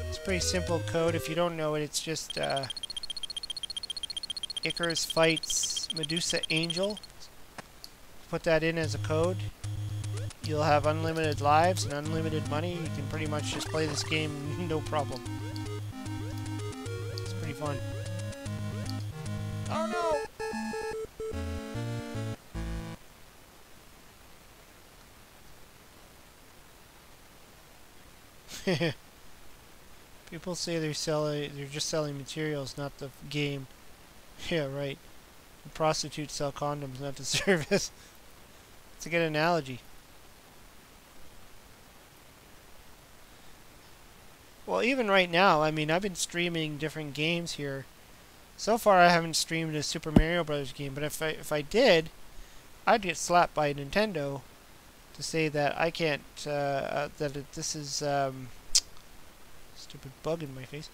It's a pretty simple code. If you don't know it, it's just Icarus fights Medusa Angel. Put that in as a code. You'll have unlimited lives and unlimited money. You can pretty much just play this game no problem. It's pretty fun. Oh no! People say they're just selling materials, not the game. Yeah, right. The prostitutes sell condoms, not the service. It's a good analogy. Well, even right now, I mean, I've been streaming different games here. So far, I haven't streamed a Super Mario Bros. Game, but if I did, I'd get slapped by Nintendo to say that I can't, this is, stupid bug in my face.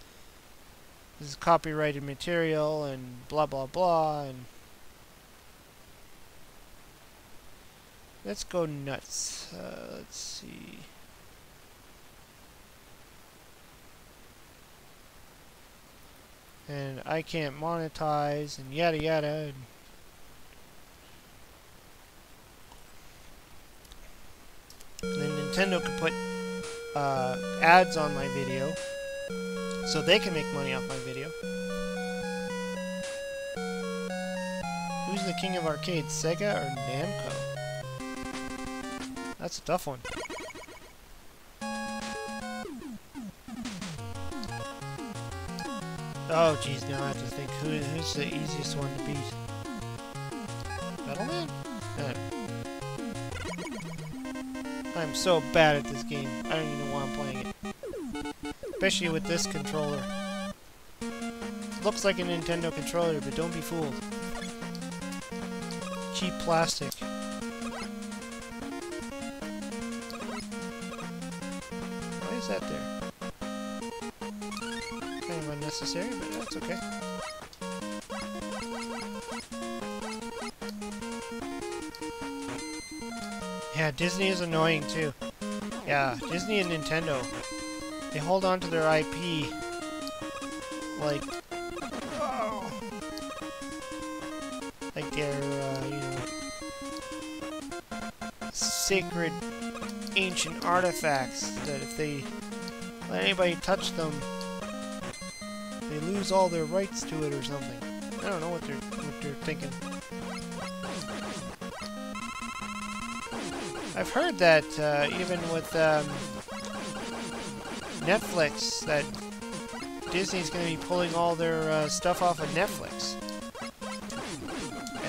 This is copyrighted material and blah blah blah, and let's go nuts. Let's see. And I can't monetize and yada yada. And then Nintendo could put ads on my video, so they can make money off my video. Who's the king of arcades, Sega or Namco? That's a tough one. Oh geez, now I have to think who's the easiest one to beat. Battleman? I'm so bad at this game. I don't even know why I'm playing it. Especially with this controller. Looks like a Nintendo controller, but don't be fooled. Cheap plastic. Why is that there? Kind of unnecessary, but that's okay. Yeah, Disney is annoying too. Yeah, Disney and Nintendo, they hold on to their IP like, oh, like they're, you know, sacred ancient artifacts that if they let anybody touch them, they lose all their rights to it or something. I don't know what they're thinking. I've heard that even with Netflix, that Disney's going to be pulling all their stuff off of Netflix.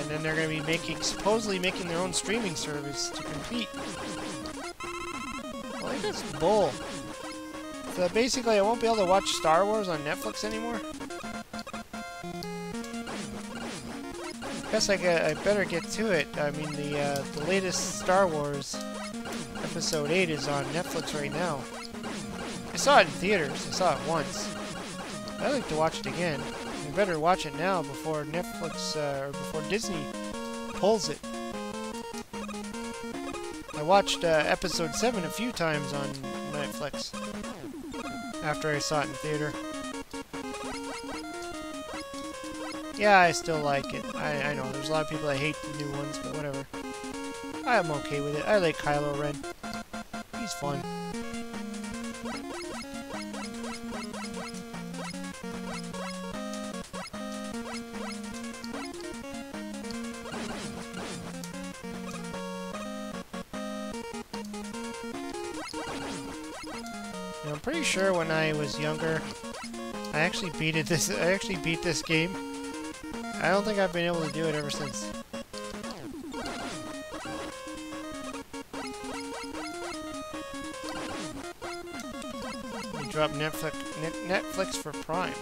And then they're going to be supposedly making their own streaming service to compete. Well, I think that's bull. So basically, I won't be able to watch Star Wars on Netflix anymore. Guess I better get to it. I mean, the latest Star Wars Episode 8 is on Netflix right now. I saw it in theaters. I saw it once. I'd like to watch it again. I better watch it now before Netflix or before Disney pulls it. I watched Episode 7 a few times on Netflix after I saw it in theater. Yeah, I still like it. I know, there's a lot of people that hate the new ones, but whatever. I'm okay with it. I like Kylo Ren. He's fun. And I'm pretty sure when I was younger, I actually beat this game. I don't think I've been able to do it ever since. We dropped Netflix for Prime.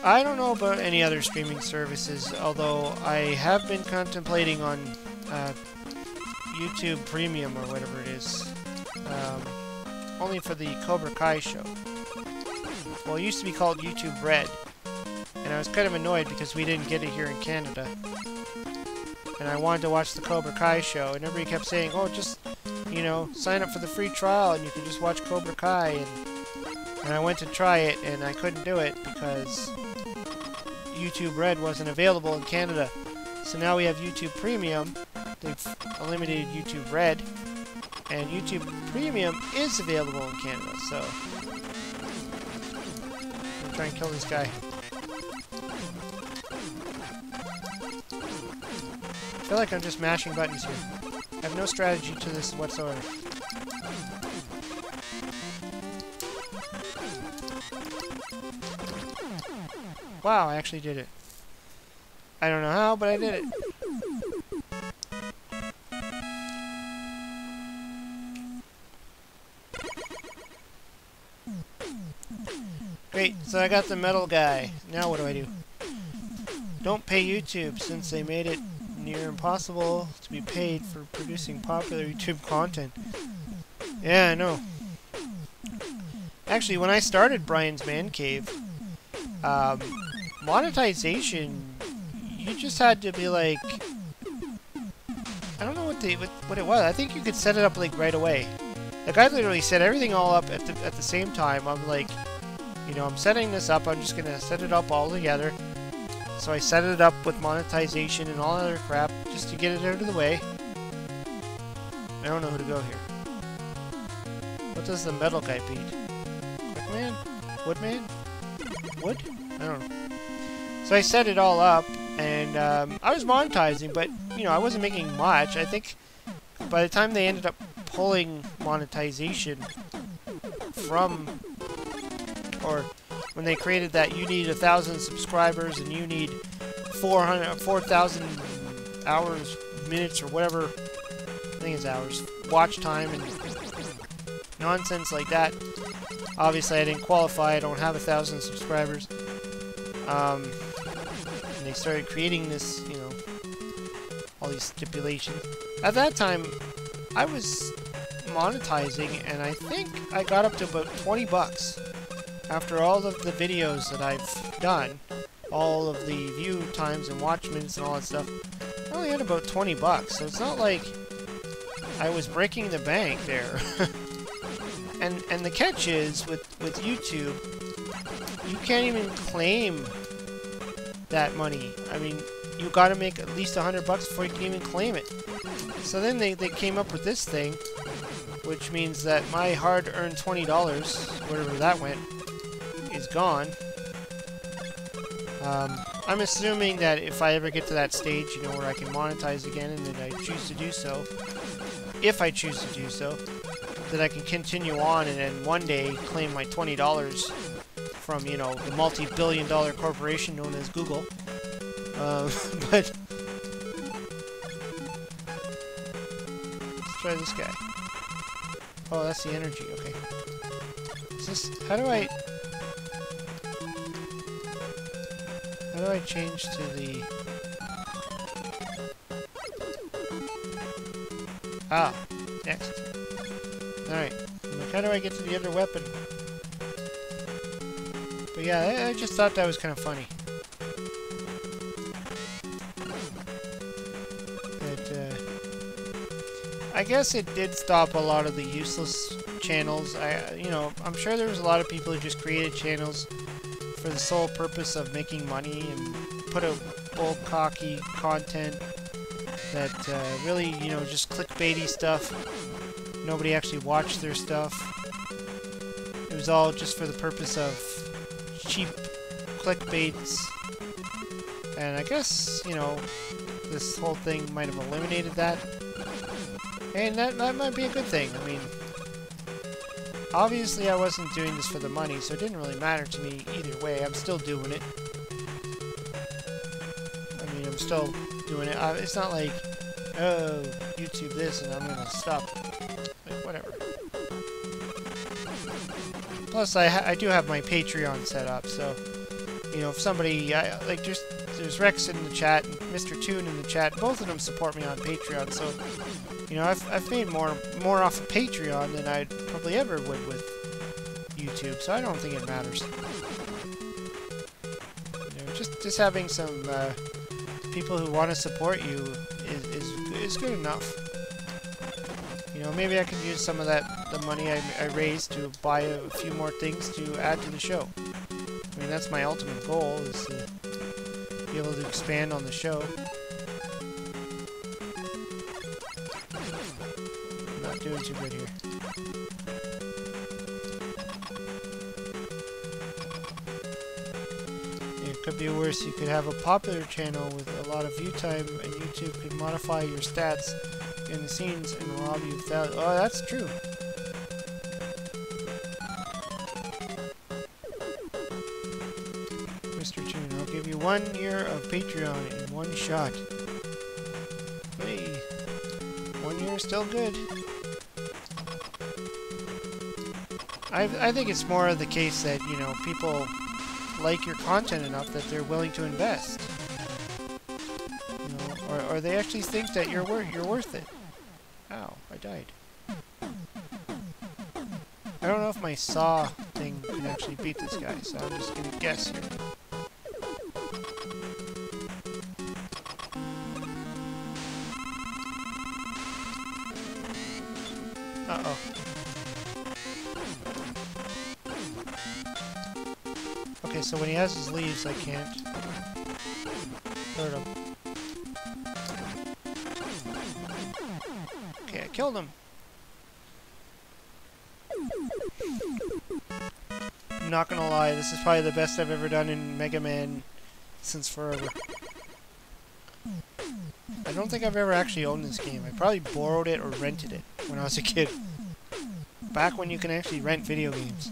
I don't know about any other streaming services, although I have been contemplating on YouTube Premium or whatever it is. Only for the Cobra Kai show. Well, it used to be called YouTube Red, and I was kind of annoyed because we didn't get it here in Canada. And I wanted to watch the Cobra Kai show, and everybody kept saying, oh, just, you know, sign up for the free trial and you can just watch Cobra Kai. And I went to try it, and I couldn't do it because YouTube Red wasn't available in Canada. So now we have YouTube Premium. They've eliminated YouTube Red, and YouTube Premium is available in Canada, so I'm trying to kill this guy. I feel like I'm just mashing buttons here. I have no strategy to this whatsoever. Wow, I actually did it. I don't know how, but I did it. Great, so I got the metal guy. Now what do? Don't pay YouTube, since they made it near impossible to be paid for producing popular YouTube content. Yeah, I know. Actually, when I started Brian's Man Cave, monetization, you just had to be like, I don't know what it was. I think you could set it up like right away. The guy literally set everything all up at the same time. I'm like, you know, I'm setting this up. I'm just gonna set it up all together. So I set it up with monetization and all other crap just to get it out of the way. I don't know who to go here. What does the metal guy beat? Quickman? Woodman? Wood? I don't know. So I set it all up, and I was monetizing, but, you know, I wasn't making much. I think by the time they ended up pulling monetization from, or when they created that you need 1,000 subscribers and you need 4,000 hours, minutes, or whatever, I think it's hours, watch time and nonsense like that. Obviously I didn't qualify, I don't have 1,000 subscribers. And they started creating this, you know, all these stipulations. At that time, I was monetizing, and I think I got up to about 20 bucks. After all of the videos that I've done, all of the view times and watch minutes and all that stuff, I only had about 20 bucks. So it's not like I was breaking the bank there. and the catch is, with YouTube, you can't even claim that money. I mean, you gotta make at least 100 bucks before you can even claim it. So then they came up with this thing, which means that my hard-earned $20, wherever that went, is gone. I'm assuming that if I ever get to that stage, you know, where I can monetize again, and that I choose to do so, if I choose to do so, that I can continue on and then one day claim my $20 from, you know, the multi-billion-dollar corporation known as Google. But let's try this guy. Oh, that's the energy. Okay. Is this? How do I change to the? Ah, next. All right. How do I get to the other weapon? But yeah, I just thought that was kind of funny. I guess it did stop a lot of the useless channels. You know, I'm sure there was a lot of people who just created channels for the sole purpose of making money and put out old cocky content that really, you know, just clickbaity stuff. Nobody actually watched their stuff. It was all just for the purpose of cheap clickbaits. And I guess, you know, this whole thing might have eliminated that. And that might be a good thing. I mean, obviously I wasn't doing this for the money, so it didn't really matter to me either way. I'm still doing it. I mean, I'm still doing it. It's not like, oh, YouTube this and I'm gonna stop. Like, whatever. Plus, I do have my Patreon set up, so, you know, if somebody, like, there's Rex in the chat and Mr. Toon in the chat. Both of them support me on Patreon, so, you know, I've made more off of Patreon than I probably ever would with YouTube, so I don't think it matters. You know, just having some people who want to support you is good enough. You know, maybe I can use some of the money I raised to buy a few more things to add to the show. I mean, that's my ultimate goal, is to be able to expand on the show. I'm not doing too good here. It could be worse. You could have a popular channel with a lot of view time, and YouTube could modify your stats in the scenes and rob you of that. Oh, that's true. Mr. Toon, I'll give you 1 year of Patreon in one shot. Hey, 1 year is still good. I think it's more of the case that, you know, people like your content enough that they're willing to invest. You know, or they actually think that you're worth it. Ow, I died. I don't know if my saw thing can actually beat this guy, so I'm just gonna guess here. Uh-oh. Okay, so when he has his leaves, I can't hurt him. Okay, I killed him. I'm not gonna lie, this is probably the best I've ever done in Mega Man since forever. I don't think I've ever actually owned this game. I probably borrowed it or rented it when I was a kid. Back when you can actually rent video games.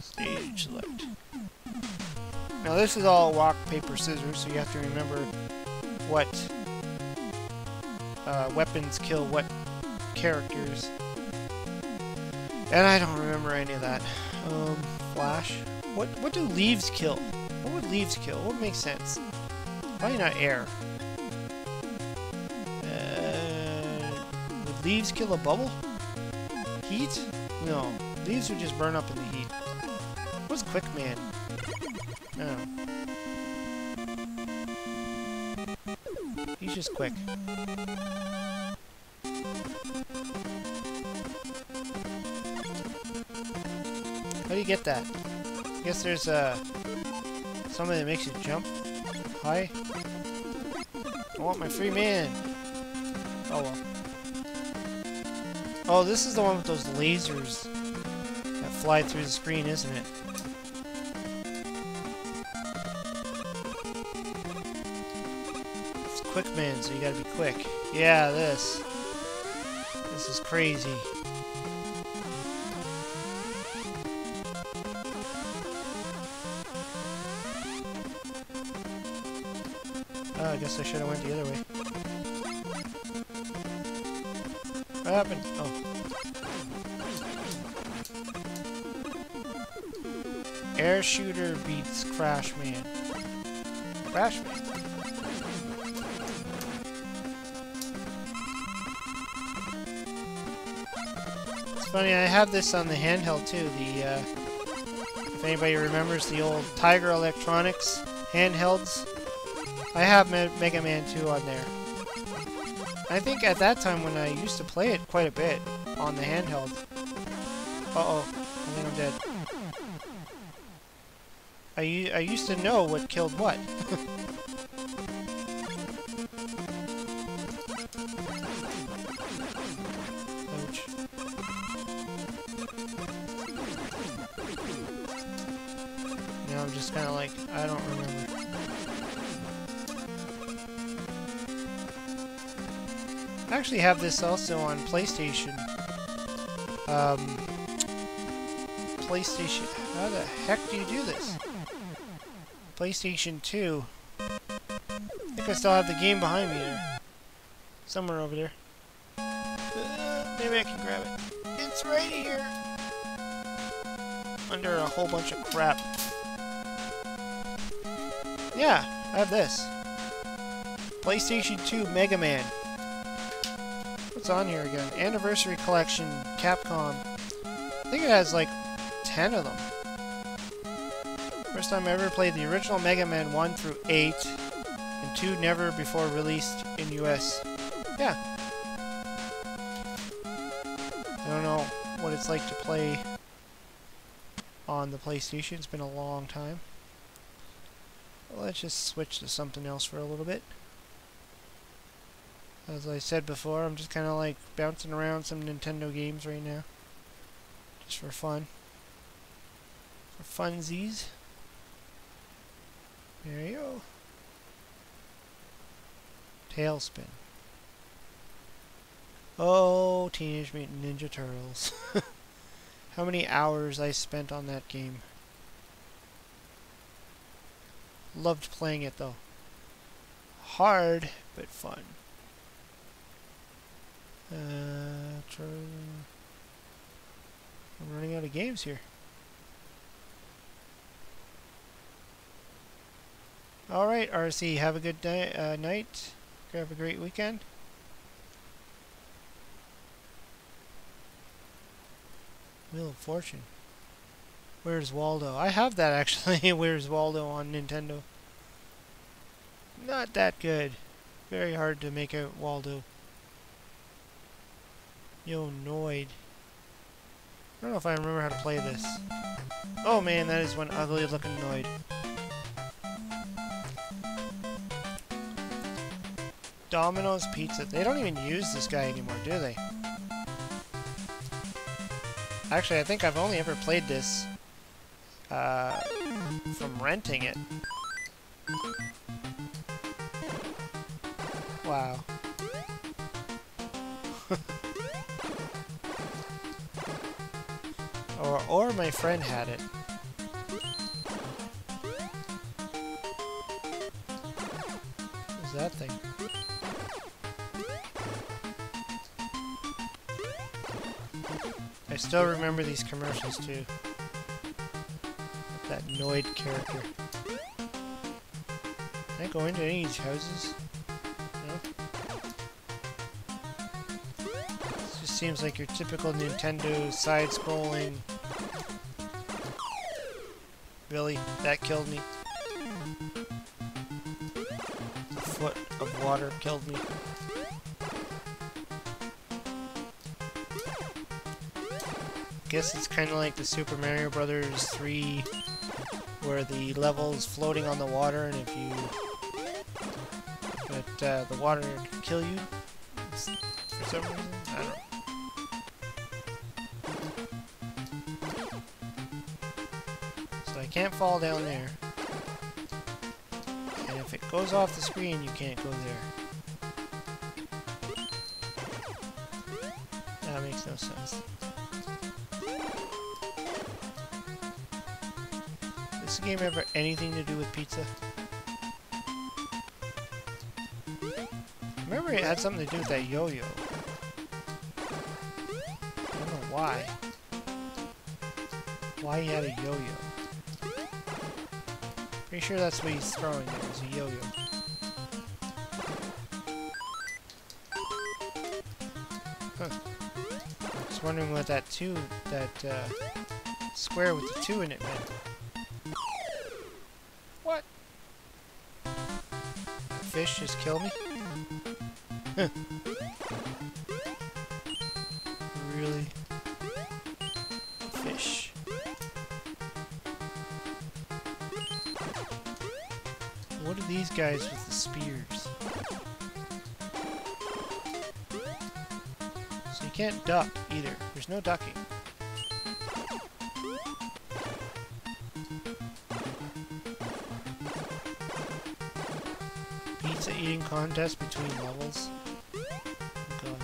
Stage select. Now this is all rock, paper, scissors, so you have to remember what weapons kill what characters. And I don't remember any of that. Flash. What do leaves kill? What would leaves kill? What makes sense? Probably not air. Would leaves kill a bubble? Heat? No. Leaves would just burn up in the heat. What's Quick Man? No. He's just quick. How do you get that? I guess there's something that makes you jump high. I want my free man. Oh well. Oh, this is the one with those lasers that fly through the screen, isn't it? It's Quick Man, so you gotta be quick. Yeah, this. This is crazy. guess I should have went the other way. What happened? Oh. Air shooter beats Crash Man. Crash Man. It's funny, I have this on the handheld too. If anybody remembers the old Tiger Electronics handhelds, I have Mega Man 2 on there. I think at that time when I used to play it quite a bit on the handheld. Uh-oh, I think I'm dead. I used to know what killed what. Ouch. Now I'm just kind of like, I don't remember. I actually have this also on PlayStation. PlayStation. How the heck do you do this? PlayStation 2. I think I still have the game behind me there. Somewhere over there. Maybe I can grab it. It's right here! Under a whole bunch of crap. Yeah, I have this. PlayStation 2 Mega Man. What's on here again? Anniversary Collection, Capcom. I think it has like 10 of them. First time I ever played the original Mega Man 1 through 8, and 2 never before released in US. Yeah. I don't know what it's like to play on the PlayStation. It's been a long time. Well, let's just switch to something else for a little bit. As I said before, I'm just kind of like bouncing around some Nintendo games right now. Just for fun. For funsies. There you go. Tailspin. Oh, Teenage Mutant Ninja Turtles. How many hours I spent on that game. Loved playing it though. Hard, but fun. I'm running out of games here. Alright, RC, have a good night. Have a great weekend. Wheel of Fortune. Where's Waldo? I have that actually. Where's Waldo on Nintendo? Not that good. Very hard to make out Waldo. Yo, Noid. I don't know if I remember how to play this. Oh man, that is one ugly looking Noid. Domino's Pizza. They don't even use this guy anymore, do they? Actually, I think I've only ever played this from renting it. Wow. Or my friend had it. What's that thing? I still remember these commercials too. That Noid character. Can I go into any of these houses? No? This just seems like your typical Nintendo side-scrolling. Really? That killed me. A foot of water killed me. Guess it's kind of like the Super Mario Brothers 3, where the level's floating on the water, and if you... But the water can kill you for some reason. I don't know. So I can't fall down there. And if it goes off the screen, you can't go there. That makes no sense. Does this game ever anything to do with pizza? remember it had something to do with that yo-yo. I don't know why. Why he had a yo-yo. Pretty sure that's what he's throwing there, is a yo-yo. Huh. Just wondering what that square with the 2 in it meant. What? The fish just killed me? Huh. Really? Fish. What are these guys with the spears? So you can't duck either. There's no ducking. Pizza eating contest between levels. Oh god.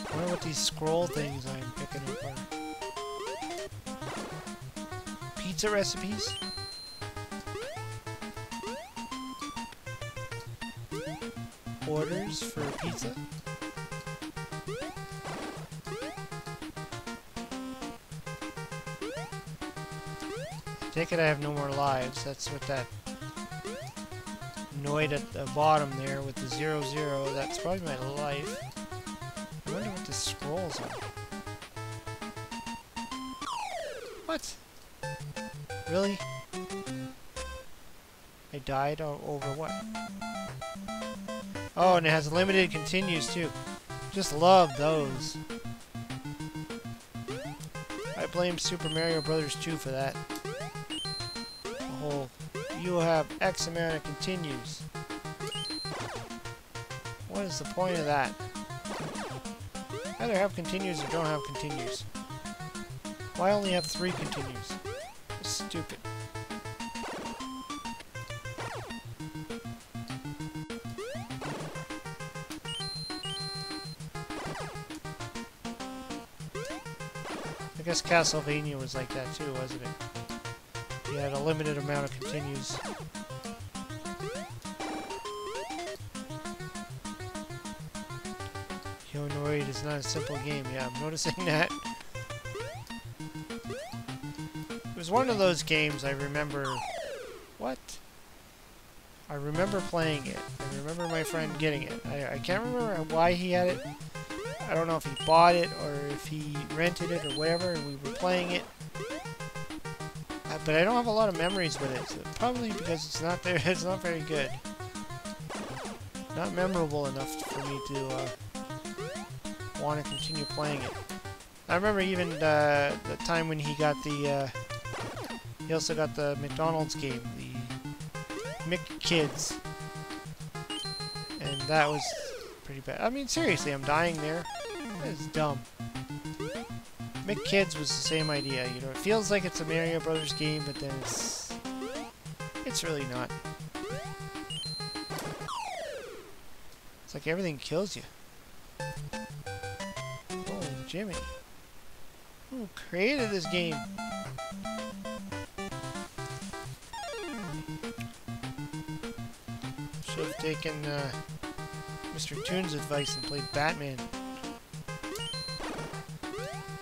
I wonder what these scroll things I'm picking up are. Pizza recipes? Orders for pizza? Take it I have no more lives. That's what that noid at the bottom there with the 0, 0. That's probably my life. I wonder what the scrolls are. What? Really? I died over what? Oh, and it has limited continues too. Just love those. I blame Super Mario Bros. 2 for that. The whole, you will have X amount of continues. What is the point of that? Either have continues or don't have continues. Why only have 3 continues? It's stupid. I guess Castlevania was like that too, wasn't it? You had a limited amount of continues. Yonoid is not a simple game. Yeah, I'm noticing that. It was one of those games I remember... What? I remember playing it. I remember my friend getting it. I can't remember why he had it. I don't know if he bought it or if he rented it or whatever, and we were playing it. But I don't have a lot of memories with it, so probably because it's not there. It's not very good. Not memorable enough for me to want to continue playing it. I remember even the time when he got the. He also got the McDonald's game, the McKids, and that was pretty bad. I mean, seriously, I'm dying there. That's dumb. McKids was the same idea, you know. It feels like it's a Mario Brothers game, but then it's really not. It's like everything kills you. Oh, Jimmy. Who created this game? Should have taken Mr. Toon's advice and played Batman.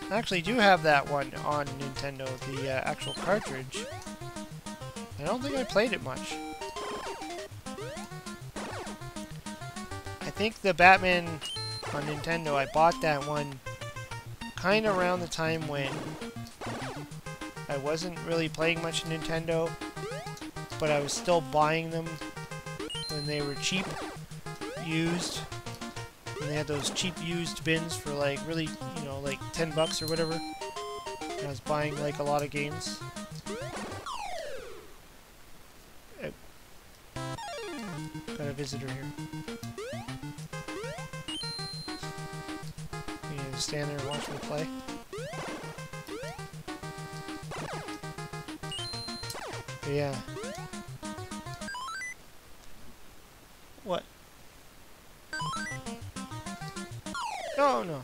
I actually do have that one on Nintendo, the actual cartridge. I don't think I played it much. I think the Batman on Nintendo, I bought that one kind of around the time when I wasn't really playing much Nintendo, but I was still buying them when they were cheap, used. And they had those cheap used bins for like really, you know, like 10 bucks or whatever. And I was buying like a lot of games. Got a visitor here. You need to stand there and watch me play. But yeah. What? No, no.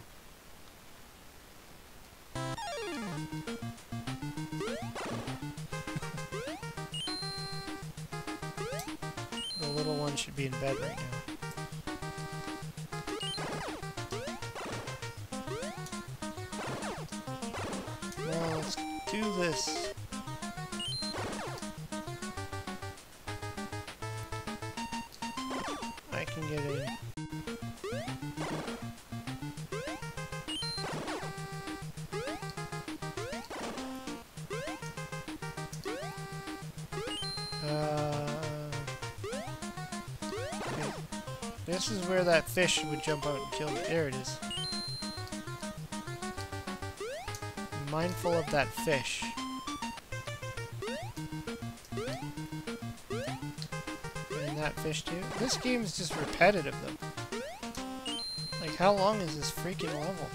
everyone should be in bed right now. Well, let's do this. I can get in. Okay. This is where that fish would jump out and kill me. There it is. I'm mindful of that fish. And that fish too. This game is just repetitive though. Like, how long is this freaking level?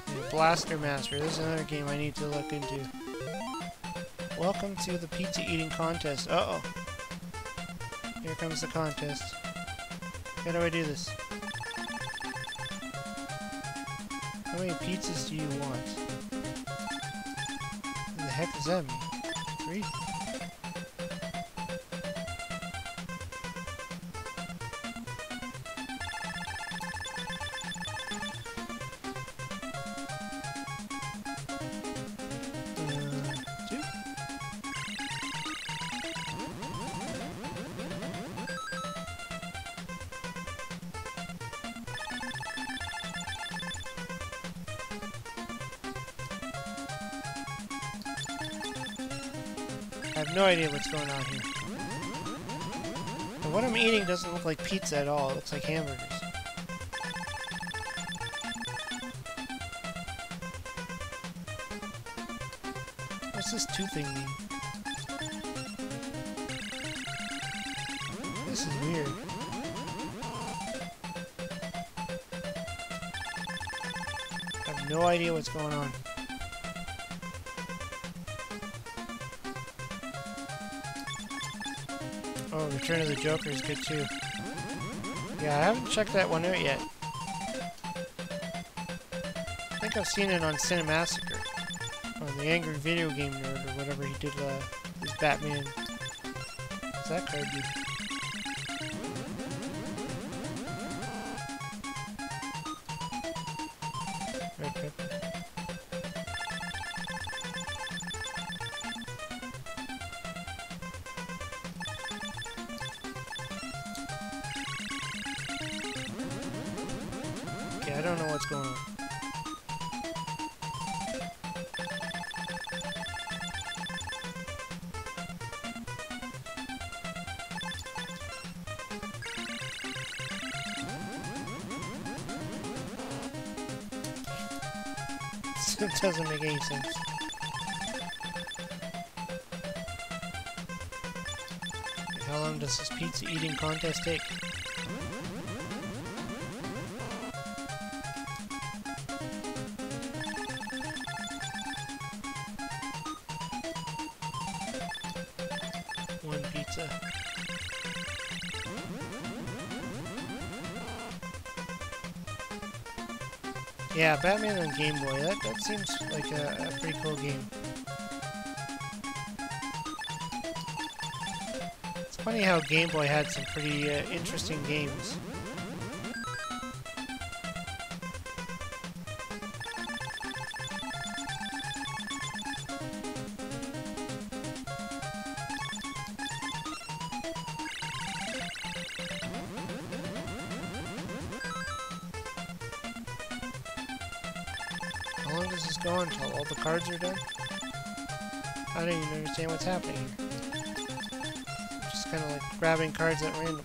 Yeah, Blaster Master. This is another game I need to look into. Welcome to the pizza eating contest. Uh-oh. Here comes the contest. How do I do this? How many pizzas do you want? What the heck does that mean? 3? I have no idea what's going on here. And what I'm eating doesn't look like pizza at all. It looks like hamburgers. What's this 2 thing mean? This is weird. I have no idea what's going on. Oh, Return of the Joker is good too. Yeah, I haven't checked that one out yet. I think I've seen it on Cinemassacre. On the Angry Video Game Nerd or whatever he did his Batman. What's that card do? Red pepper. I don't know what's going on. It doesn't make any sense. How long does this pizza eating contest take? One pizza. Yeah, Batman on Game Boy. That seems like a pretty cool game. It's funny how Game Boy had some pretty interesting games. How long does this go until all the cards are done? I don't even understand what's happening here. Just kind of like grabbing cards at random.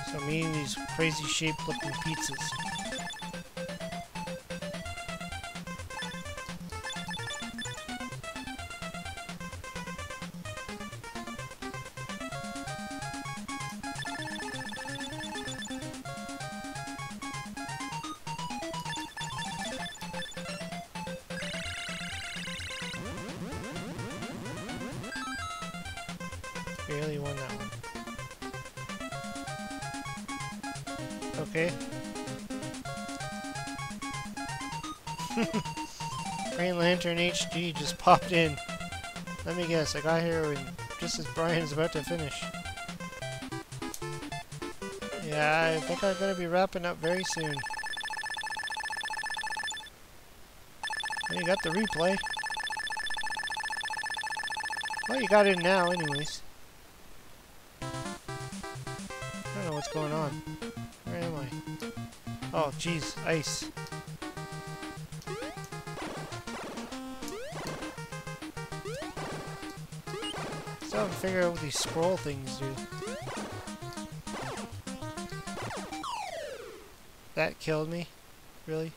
So I'm eating these crazy shaped looking pizzas. Barely won that one. Okay. Green Lantern HD just popped in. Let me guess, I got here when, just as Brian's about to finish. Yeah, I think I'm going to be wrapping up very soon. Oh, you got the replay. Well, you got in now anyways. I don't know what's going on. Where am I? Oh, jeez, ice. Still haven't figured out what these scroll things do. That killed me? Really?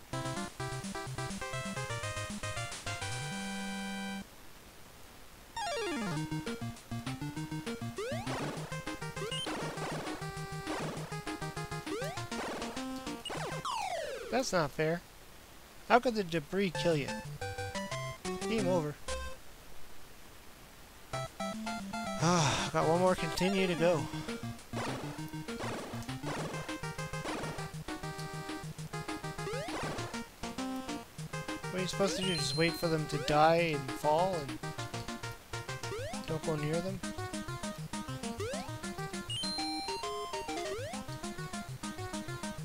That's not fair. How could the debris kill you? Game over. Ah, got one more continue to go. What are you supposed to do? Just wait for them to die and fall and don't go near them?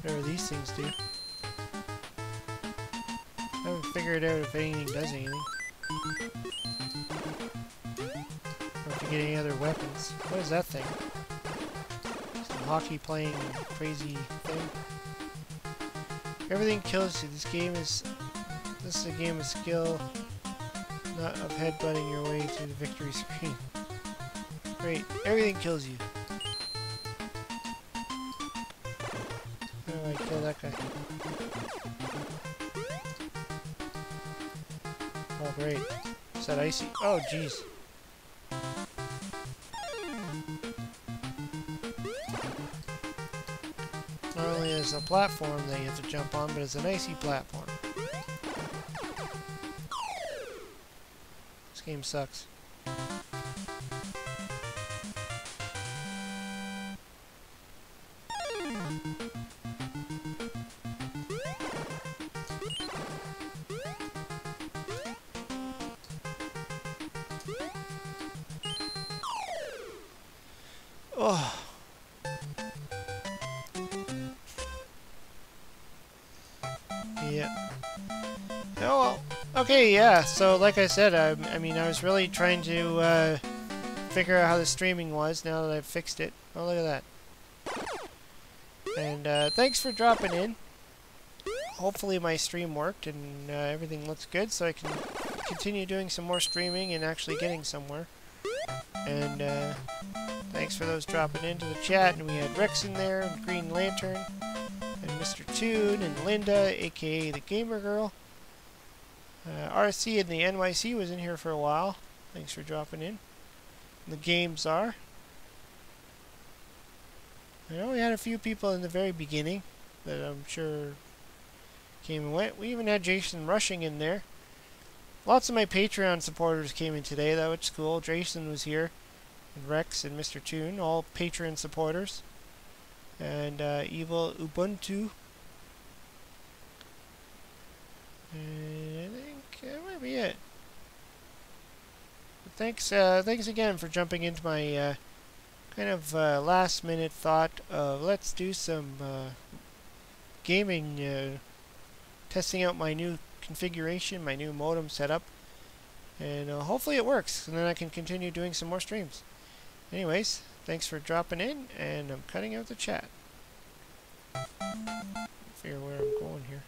Whatever these things do. I haven't figured out if anything does anything. Or if you get any other weapons. What is that thing? Some hockey playing crazy thing. Everything kills you. This is a game of skill, not of headbutting your way through the victory screen. Great. Everything kills you. How do I kill that guy? Oh, great. Is that icy? Oh, jeez. Not only is a platform that you have to jump on, but it's an icy platform. This game sucks. Oh. Yeah. Oh well. Okay, yeah. So, like I said, I mean, I was really trying to figure out how the streaming was now that I've fixed it. Oh, look at that. And thanks for dropping in. Hopefully my stream worked and everything looks good, so I can continue doing some more streaming and actually getting somewhere. And thanks for those dropping into the chat. And we had Rex in there, and Green Lantern, and Mr. Toon, and Linda, aka the Gamer Girl. RC and the NYC was in here for a while. Thanks for dropping in. And the games are. I know we had a few people in the very beginning that I'm sure came and went. We even had Jason Rushing in there. Lots of my Patreon supporters came in today, though. It's cool. Jason was here. And Rex and Mr. Toon, all Patreon supporters. And Evil Ubuntu. And I think that might be it. But thanks again for jumping into my kind of last-minute thought of let's do some gaming, testing out my new configuration, my new modem setup, and hopefully it works, and then I can continue doing some more streams. Anyways, thanks for dropping in, and I'm cutting out the chat. Figure where I'm going here.